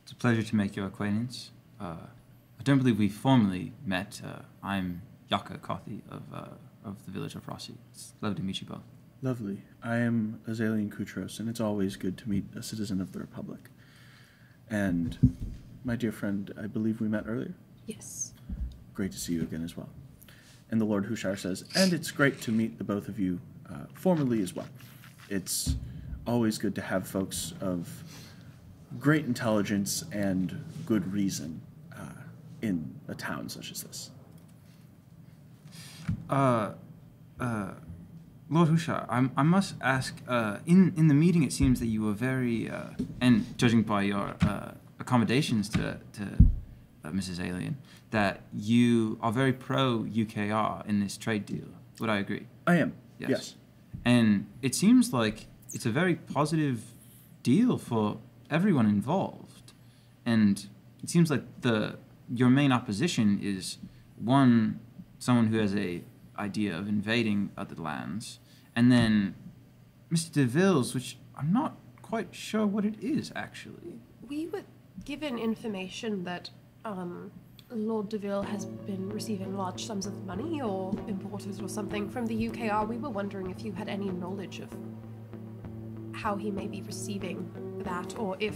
Speaker 3: It's a pleasure to make your acquaintance. I don't believe we formally met. I'm Yaka Kothi of the village of Rossi. It's lovely to meet you both.
Speaker 1: Lovely. I am Azalian Kutros, and it's always good to meet a citizen of the Republic. And my dear friend, I believe we met earlier.
Speaker 5: Yes.
Speaker 1: Great to see you again as well. And the Lord Hushire says, and it's great to meet the both of you formally as well. It's always good to have folks of great intelligence and good reason in a town such as this.
Speaker 3: Lord Hushire, I must ask, in the meeting it seems that you were very, and judging by your accommodations to Mrs. Alien, that you are very pro-UKR in this trade deal. Would I agree?
Speaker 1: I am,
Speaker 3: Yes.
Speaker 1: yes.
Speaker 3: And it seems like it's a very positive deal for everyone involved. And it seems like your main opposition is, one, someone who has a idea of invading other lands, and then Mr. DeVille's, which I'm not quite sure what it is, actually.
Speaker 5: We were given information that Lord DeVille has been receiving large sums of money or importers or something from the UKR. We were wondering if you had any knowledge of how he may be receiving that, or if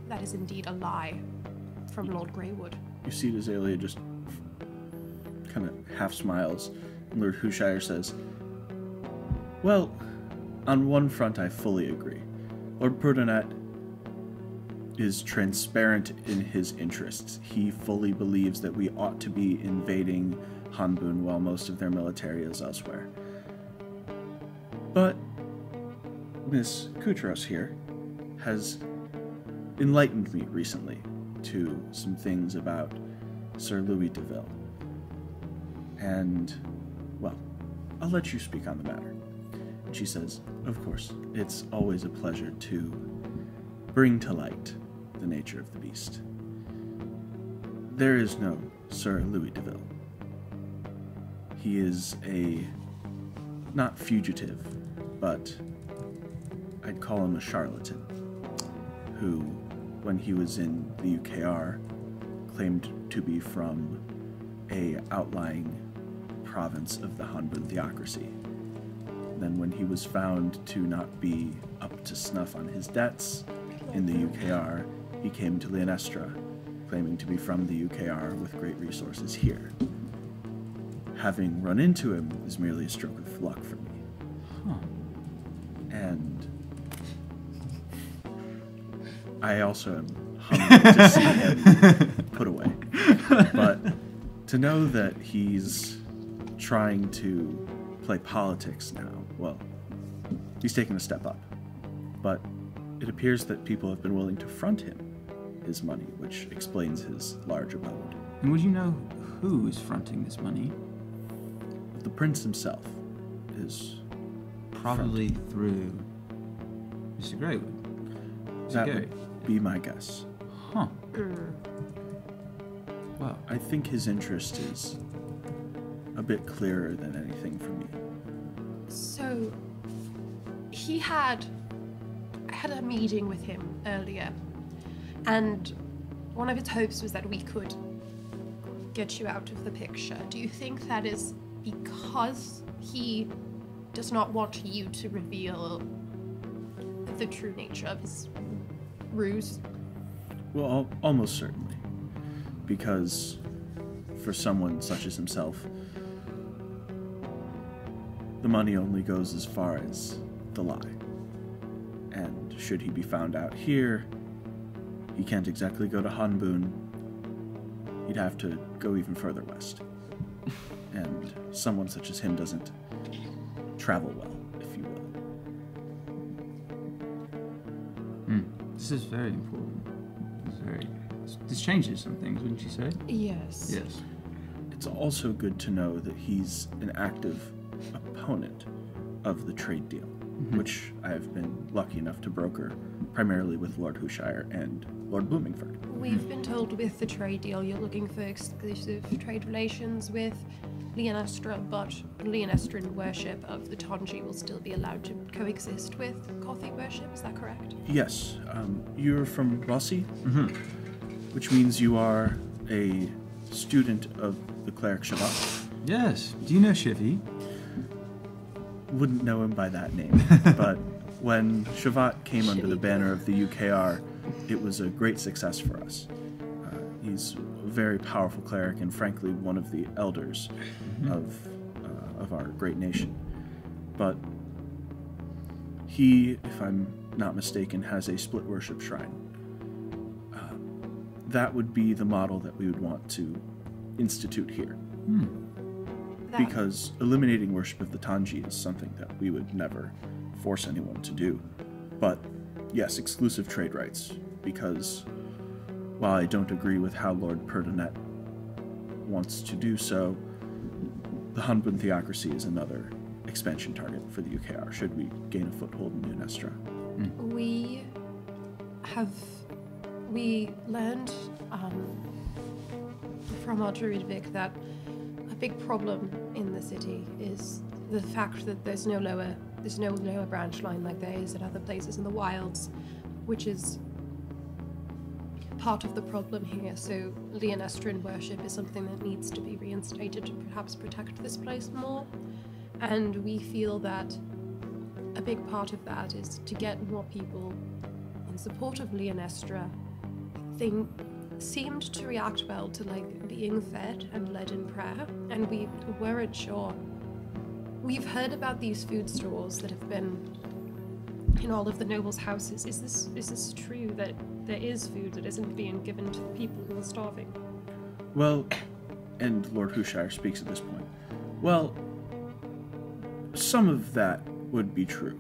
Speaker 5: that is indeed a lie from Lord Greywood.
Speaker 1: You see Azalia just kind of half smiles, and Lord Hushire says, well, on one front I fully agree. Lord Prudenat is transparent in his interests. He fully believes that we ought to be invading Hanbun while most of their military is elsewhere. But Miss Kutros here has enlightened me recently to some things about Sir Louis de Ville. And, well, I'll let you speak on the matter. And she says, of course, it's always a pleasure to bring to light the nature of the beast. There is no Sir Louis de Ville. He is a, not fugitive, but I'd call him a charlatan, who, when he was in the UKR, claimed to be from a outlying province of the Hanbun theocracy. Then when he was found to not be up to snuff on his debts in the UKR, he came to Leonestra, claiming to be from the UKR with great resources here. Having run into him is merely a stroke of luck for me.
Speaker 3: Huh.
Speaker 1: And I also am humbled to see him put away. But to know that he's trying to play politics now, well, he's taken a step up. But it appears that people have been willing to front him his money, which explains his large abode.
Speaker 3: And would you know who is fronting this money?
Speaker 1: The prince himself is
Speaker 3: Probably through Mr. Greywood.
Speaker 1: that
Speaker 3: Gary.
Speaker 1: would be my guess.
Speaker 3: Huh. Well,
Speaker 1: I think his interest is a bit clearer than anything for me.
Speaker 5: So, I had a meeting with him earlier, and one of his hopes was that we could get you out of the picture. Do you think that is because he does not want you to reveal the true nature of his ruse?
Speaker 1: Well, almost certainly. Because for someone such as himself, the money only goes as far as the lie. And should he be found out here, he can't exactly go to Hanbun. He'd have to go even further west. And someone such as him doesn't travel well, if you will.
Speaker 3: this is very important. This changes some things, wouldn't you say?
Speaker 5: Yes.
Speaker 3: Yes.
Speaker 1: It's also good to know that he's an active opponent of the trade deal, which I have been lucky enough to broker primarily with Lord Hushire and Lord Bloomingford.
Speaker 5: We've been told with the trade deal you're looking for exclusive trade relations with Leonestra, but Leonestran worship of the Tanji will still be allowed to coexist with Gothic worship, is that correct?
Speaker 1: Yes, you're from Rossi, which means you are a student of the cleric Shavat.
Speaker 3: Yes. Do you know Shivi?
Speaker 1: Wouldn't know him by that name, but when Shavat came under the banner of the UKR, it was a great success for us. He's a very powerful cleric and frankly one of the elders of our great nation. But he, if I'm not mistaken, has a split worship shrine. That would be the model that we would want to institute here. Because eliminating worship of the Tanji is something that we would never force anyone to do. But yes, exclusive trade rights, because while I don't agree with how Lord Perdonet wants to do so, the Hanbun theocracy is another expansion target for the UKR, should we gain a foothold in Leonestra.
Speaker 5: We learned from our Druidvic that a big problem in the city is the fact that there's no lower branch line like there is at other places in the wilds, which is part of the problem here. So Leonestran worship is something that needs to be reinstated to perhaps protect this place more. And we feel that a big part of that is to get more people in support of Leonestra. They seemed to react well to being fed and led in prayer, and we weren't sure. We've heard about these food stores that have been in all of the nobles' houses. Is this true that there is food that isn't being given to the people who are starving?
Speaker 1: Well, and Lord Hushire speaks at this point. Well, some of that would be true.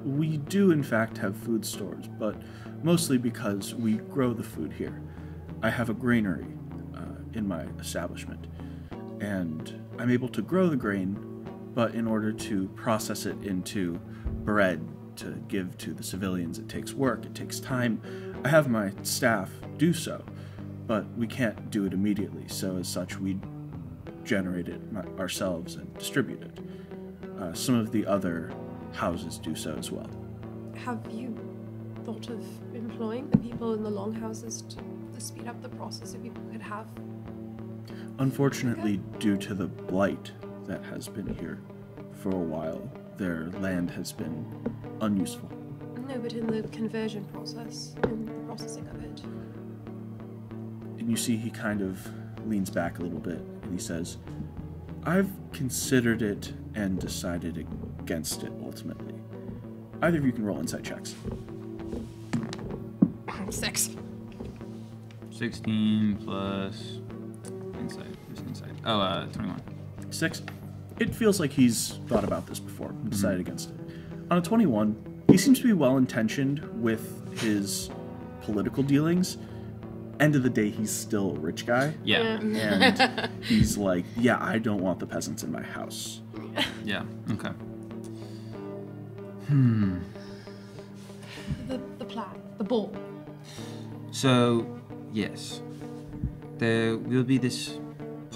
Speaker 1: We do in fact have food stores, but mostly because we grow the food here. I have a granary in my establishment, and I'm able to grow the grain, but in order to process it into bread to give to the civilians, it takes work, it takes time. I have my staff do so, but we can't do it immediately, so as such we generate it ourselves and distribute it. Some of the other houses do so as well.
Speaker 5: Have you thought of employing the people in the longhouses to speed up the process so people could have?
Speaker 1: Unfortunately, due to the blight that has been here for a while, their land has been unuseful.
Speaker 5: No, but in the conversion process, in the processing of it.
Speaker 1: And you see he kind of leans back a little bit and he says, I've considered it and decided against it ultimately. Either of you can roll insight checks.
Speaker 5: 6.
Speaker 3: 16 plus insight. Just insight. 21.
Speaker 1: 6. It feels like he's thought about this before and decided against it. On a 21, he seems to be well-intentioned with his political dealings. End of the day, he's still a rich guy.
Speaker 3: Yeah.
Speaker 1: And he's like, yeah, I don't want the peasants in my house.
Speaker 3: Yeah. Okay.
Speaker 5: The plan, the ball.
Speaker 3: So, yes, there will be this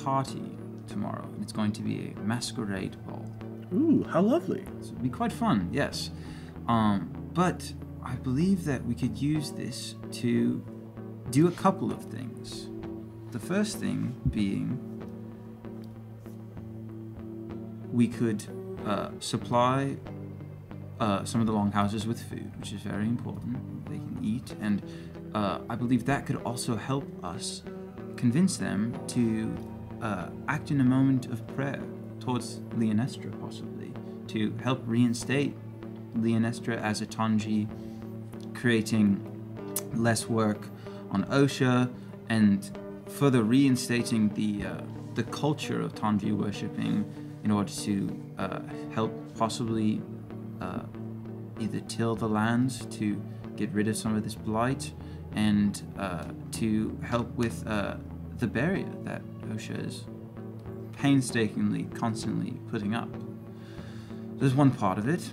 Speaker 3: party tomorrow, and it's going to be a masquerade ball.
Speaker 1: Ooh, how lovely.
Speaker 3: So it'll be quite fun, yes. But I believe that we could use this to do a couple of things. The first thing being we could supply some of the longhouses with food, which is very important. They can eat, and I believe that could also help us convince them to act in a moment of prayer towards Leonestra, possibly, to help reinstate Leonestra as a Tanji, creating less work on Osha, and further reinstating the culture of Tanji worshipping in order to help possibly either till the lands to get rid of some of this blight, and to help with the barrier that Osha is painstakingly, constantly putting up. There's one part of it.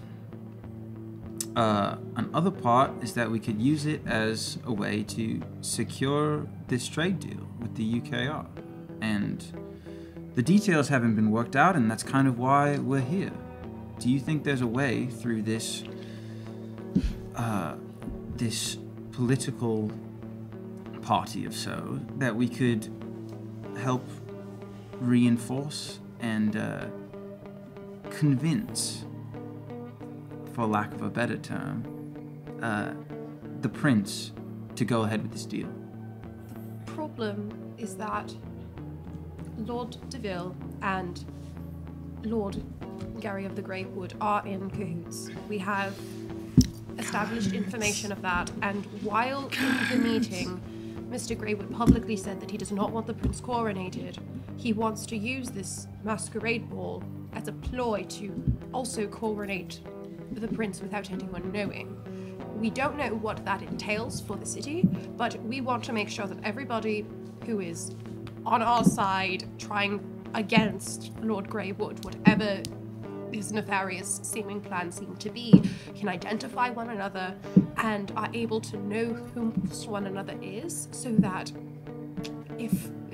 Speaker 3: Another part is that we could use it as a way to secure this trade deal with the UKR. And the details haven't been worked out, and that's kind of why we're here. Do you think there's a way through this this political party, if so, that we could help reinforce and convince, for lack of a better term, the prince to go ahead with this deal?
Speaker 5: The problem is that Lord Deville and Lord Gary of the Greatwood are in cahoots. We have established information of that, and while in the meeting, Mr. Greywood publicly said that he does not want the prince coronated. He wants to use this masquerade ball as a ploy to also coronate the prince without anyone knowing. We don't know what that entails for the city, but we want to make sure that everybody who is on our side trying against Lord Greywood, whatever his nefarious seeming plans seem to be, can identify one another and are able to know who one another is, so that if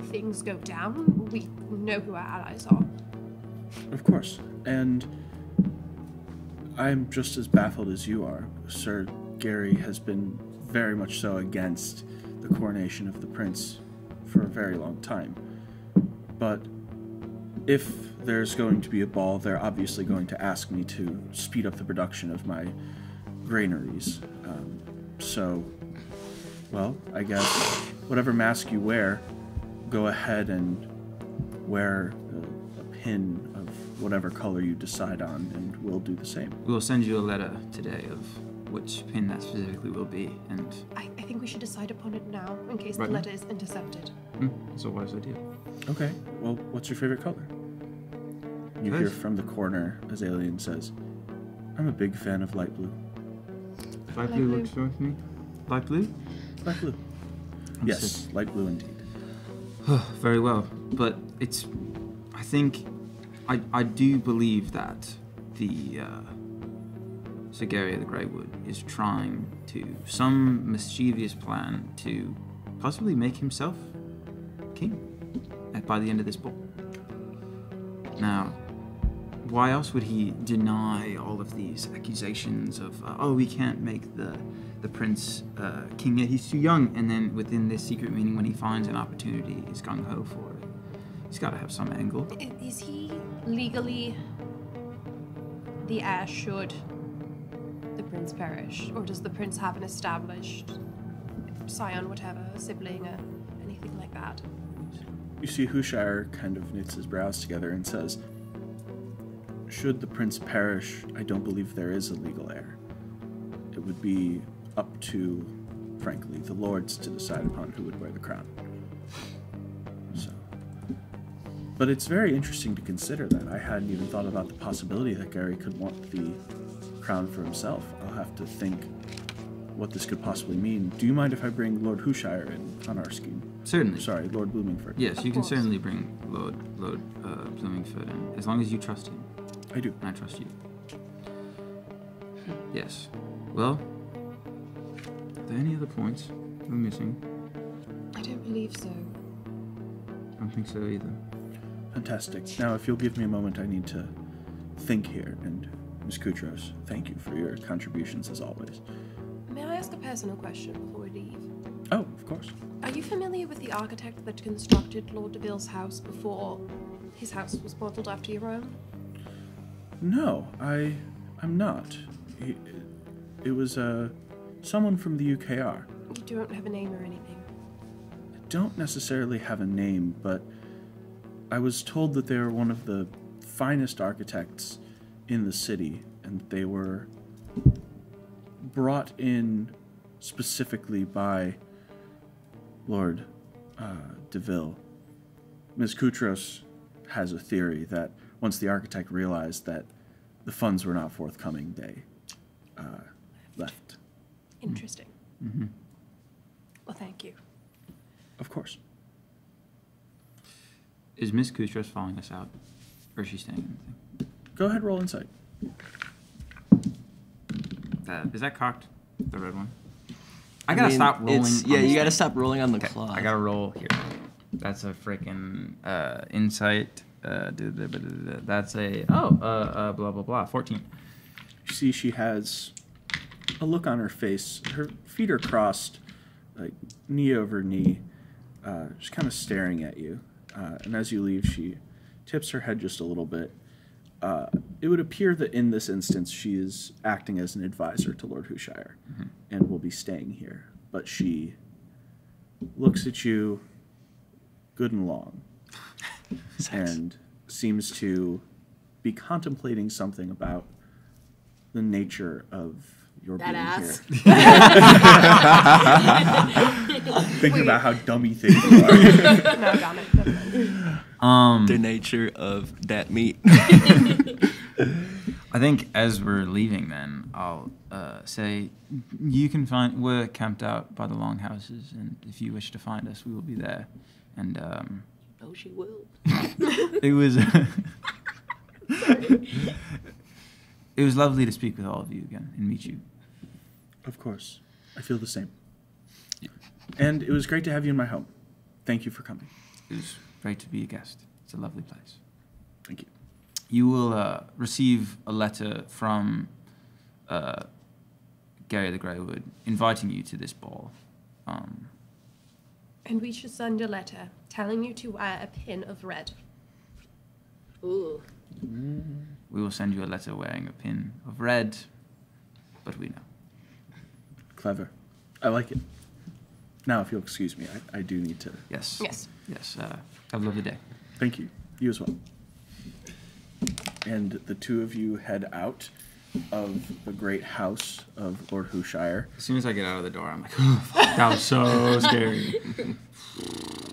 Speaker 5: things go down, we know who our allies are.
Speaker 1: Of course. And I'm just as baffled as you are. Sir Gary has been very much so against the coronation of the prince for a very long time. But if there's going to be a ball, they're obviously going to ask me to speed up the production of my granaries. So, well, I guess whatever mask you wear, go ahead and wear a pin of whatever color you decide on, and we'll do the same.
Speaker 3: We will send you a letter today of which pin that specifically will be, and
Speaker 5: I think we should decide upon it now, in case
Speaker 3: Right
Speaker 5: the
Speaker 3: now?
Speaker 5: letter is intercepted.
Speaker 3: that's a wise idea.
Speaker 1: Okay, well, what's your favorite color? You hear
Speaker 3: Nice.
Speaker 1: from the corner as Alien says, I'm a big fan of light blue.
Speaker 3: Light
Speaker 5: blue
Speaker 3: blue
Speaker 5: looks
Speaker 3: looks right to me. Light blue?
Speaker 1: Light blue. Yes, light blue indeed.
Speaker 3: Very well, but it's. I think, I do believe that the Sigaria the Greywood is trying to some mischievous plan to possibly make himself king by the end of this ball. Now, why else would he deny all of these accusations of we can't make the prince king yet, he's too young, and then within this secret meeting when he finds an opportunity he's gung-ho for it. He's got to have some angle.
Speaker 5: Is he legally the heir should the prince perish? Or does the prince have an established scion, whatever, sibling, or anything like that?
Speaker 1: You see Hushire kind of knits his brows together and says, should the prince perish, I don't believe there is a legal heir. It would be up to, frankly, the lords to decide upon who would wear the crown. So, but it's very interesting to consider that. I hadn't even thought about the possibility that Gary could want the crown for himself. I'll have to think what this could possibly mean. Do you mind if I bring Lord Hushire in on our scheme?
Speaker 3: Certainly.
Speaker 1: Sorry, Lord Bloomingford.
Speaker 3: Yes, you
Speaker 5: Of
Speaker 3: can
Speaker 5: course.
Speaker 3: certainly bring Lord Bloomingford in, as long as you trust him.
Speaker 1: I do.
Speaker 3: And I trust you. Yes. Well, are there any other points we're missing?
Speaker 5: I don't believe so.
Speaker 3: I don't think so either.
Speaker 1: Fantastic. Now, if you'll give me a moment, I need to think here. And Ms. Koutros, thank you for your contributions as always.
Speaker 5: May I ask a personal question before we leave?
Speaker 1: Oh, of course.
Speaker 5: Are you familiar with the architect that constructed Lord DeVille's house before his house was modeled after your own?
Speaker 1: No, I'm not. It was someone from the UKR.
Speaker 5: You don't have a name or anything.
Speaker 1: I don't necessarily have a name, but I was told that they were one of the finest architects in the city, and they were brought in specifically by Lord DeVille. Ms. Koutros has a theory that once the architect realized that the funds were not forthcoming, they left.
Speaker 5: Interesting.
Speaker 3: Mm-hmm.
Speaker 5: Well, thank you.
Speaker 1: Of course.
Speaker 3: Is Miss Koutros following us out? Or is she staying in the thing?
Speaker 1: Go ahead, roll insight.
Speaker 3: Is that cocked? The red one? I gotta stop rolling.
Speaker 4: Yeah,
Speaker 3: on
Speaker 4: you
Speaker 3: this
Speaker 4: gotta
Speaker 3: thing.
Speaker 4: stop rolling on the
Speaker 3: Okay,
Speaker 4: clock.
Speaker 3: I gotta roll here. That's a freaking insight. That's a blah blah blah. 14.
Speaker 1: You see she has a look on her face. Her feet are crossed, like knee over knee, just kind of staring at you. And as you leave, she tips her head just a little bit. It would appear that in this instance she is acting as an advisor to Lord Hushire and will be staying here. But she looks at you good and long and seems to be contemplating something about the nature of your
Speaker 2: That
Speaker 1: being
Speaker 2: ass.
Speaker 1: here. Thinking about how dumb you think you are.
Speaker 5: No, damn it. Never mind.
Speaker 4: The nature of that meat.
Speaker 3: I think as we're leaving, then I'll say you can find. We're camped out by the longhouses, and if you wish to find us, we will be there. And
Speaker 2: Oh, she will.
Speaker 3: it was it was lovely to speak with all of you again and meet you.
Speaker 1: Of course. I feel the same. And it was great to have you in my home. Thank you for coming.
Speaker 3: It was great to be a guest. It's a lovely place.
Speaker 1: Thank you.
Speaker 3: You will receive a letter from Gary the Greywood inviting you to this ball.
Speaker 5: And we should send a letter telling you to wear a pin of red.
Speaker 2: Ooh.
Speaker 3: We will send you a letter wearing a pin of red, but we know.
Speaker 1: Clever. I like it. Now, if you'll excuse me, I do need to...
Speaker 3: Yes.
Speaker 5: Yes.
Speaker 3: Yes. Have a lovely day.
Speaker 1: Thank you. You as well. and the two of you head out of the great house of Lord Hushire.
Speaker 3: As soon as I get out of the door, I'm like, oh, fuck, that was so scary.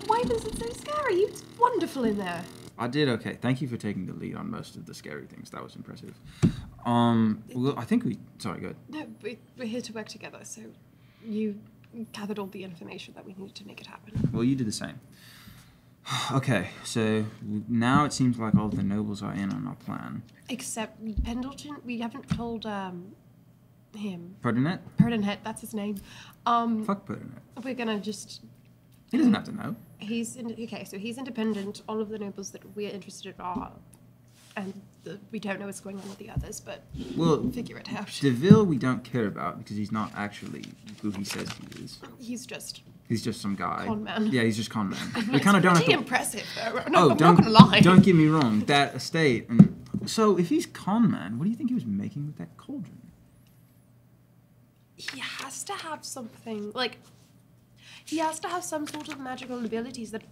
Speaker 5: Why was it so scary? It's wonderful in there.
Speaker 3: I did okay. Thank you for taking the lead on most of the scary things. That was impressive. Well, I think sorry, go ahead.
Speaker 5: No, we're here to work together, so you gathered all the information that we needed to make it happen.
Speaker 3: Well, you did the same. Okay, so now it seems like all the nobles are in on our plan.
Speaker 5: Except Pendleton, we haven't told him.
Speaker 3: Perdinet?
Speaker 5: Perdinet, that's his name.
Speaker 3: Fuck Perdinet.
Speaker 5: We're gonna just.
Speaker 3: He doesn't have to know.
Speaker 5: Okay, so he's independent. All of the nobles that we're interested in are, and we don't know what's going on with the others, but
Speaker 3: We'll
Speaker 5: figure it out.
Speaker 3: Deville we don't care about because he's not actually who he says he is.
Speaker 5: He's just
Speaker 3: He's just some guy.
Speaker 5: Con man.
Speaker 3: Yeah, he's just con man. We kind of don't have
Speaker 5: pretty
Speaker 3: to.
Speaker 5: impressive, though. No,
Speaker 3: Oh,
Speaker 5: I'm not
Speaker 3: don't
Speaker 5: gonna lie.
Speaker 3: don't get me wrong. That estate. And so, if he's con man, what do you think he was making with that cauldron?
Speaker 5: He has to have something like. He has to have some sort of magical abilities that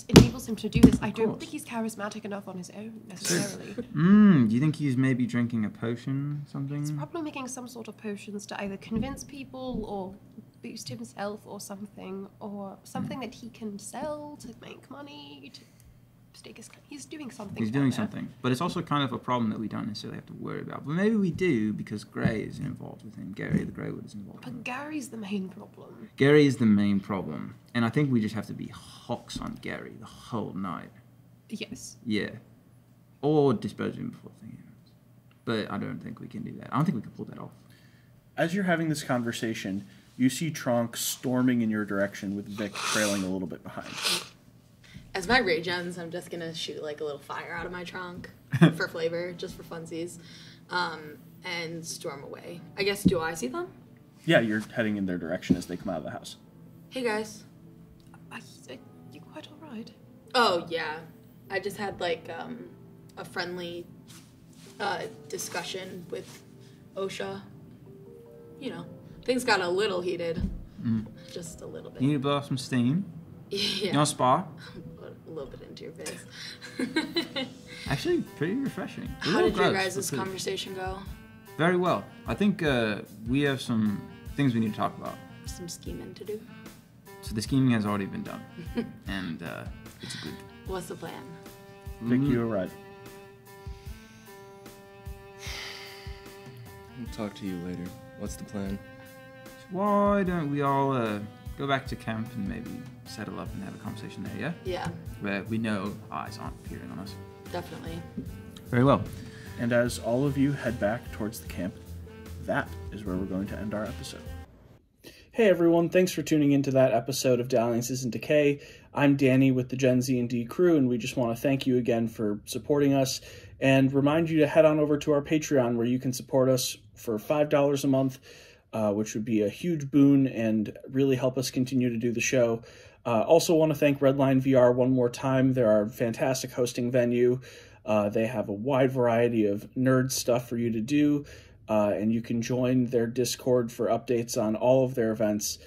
Speaker 5: enables him to do this. I don't
Speaker 3: course.
Speaker 5: think he's charismatic enough on his own necessarily.
Speaker 3: Do you think he's maybe drinking a potion, something?
Speaker 5: He's probably making some sort of potions to either convince people or boost himself or something that he can sell to make money to stake his. He's doing something.
Speaker 3: He's
Speaker 5: down
Speaker 3: doing
Speaker 5: there.
Speaker 3: something, but it's also kind of a problem that we don't necessarily have to worry about. But maybe we do because Gray is involved with him. Gary the Greywood is involved. With him.
Speaker 5: But Gary's the main problem.
Speaker 3: Gary is the main problem, and I think we just have to be hawks on Gary the whole night.
Speaker 5: Yes.
Speaker 3: Yeah, or dispose of him before the thing ends. But I don't think we can do that. I don't think we can pull that off.
Speaker 1: As you're having this conversation, you see Tronk storming in your direction with Vic trailing a little bit behind.
Speaker 2: As my rage ends, I'm just gonna shoot like a little fire out of my trunk for flavor, just for funsies, and storm away. I guess, do I see them?
Speaker 1: Yeah, you're heading in their direction as they come out of the house.
Speaker 2: Hey guys.
Speaker 5: Are you quite all right?
Speaker 2: Oh yeah, I just had like a friendly discussion with Osha. You know, things got a little heated, just a little bit.
Speaker 3: You need to blow off some steam.
Speaker 2: Yeah.
Speaker 3: You want a spa?
Speaker 2: A little bit into your face.
Speaker 3: Actually, pretty refreshing. A
Speaker 2: How
Speaker 3: little
Speaker 2: did your
Speaker 3: gross,
Speaker 2: guys'
Speaker 3: but
Speaker 2: conversation go?
Speaker 3: very well. I think we have some things we need to talk about.
Speaker 2: Some scheming to do.
Speaker 3: So the scheming has already been done, and it's good.
Speaker 2: What's the plan?
Speaker 1: Vic, you arrive.
Speaker 4: I'll talk to you later. What's the plan?
Speaker 3: Why don't we all go back to camp and maybe settle up and have a conversation there, yeah?
Speaker 2: Yeah,
Speaker 3: Where we know eyes aren't peering on us.
Speaker 2: definitely.
Speaker 3: Very well.
Speaker 1: And as all of you head back towards the camp, that is where we're going to end our episode. Hey everyone, thanks for tuning into that episode of Dalliances in Decay. I'm Danny with the Gen Z and D crew, and we just want to thank you again for supporting us and remind you to head on over to our Patreon where you can support us for $5 a month, which would be a huge boon and really help us continue to do the show. Also want to thank Redline VR one more time. They're our fantastic hosting venue. They have a wide variety of nerd stuff for you to do, and you can join their Discord for updates on all of their events.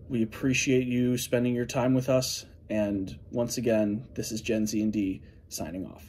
Speaker 1: We appreciate you spending your time with us, and once again, this is Gen Z and D signing off.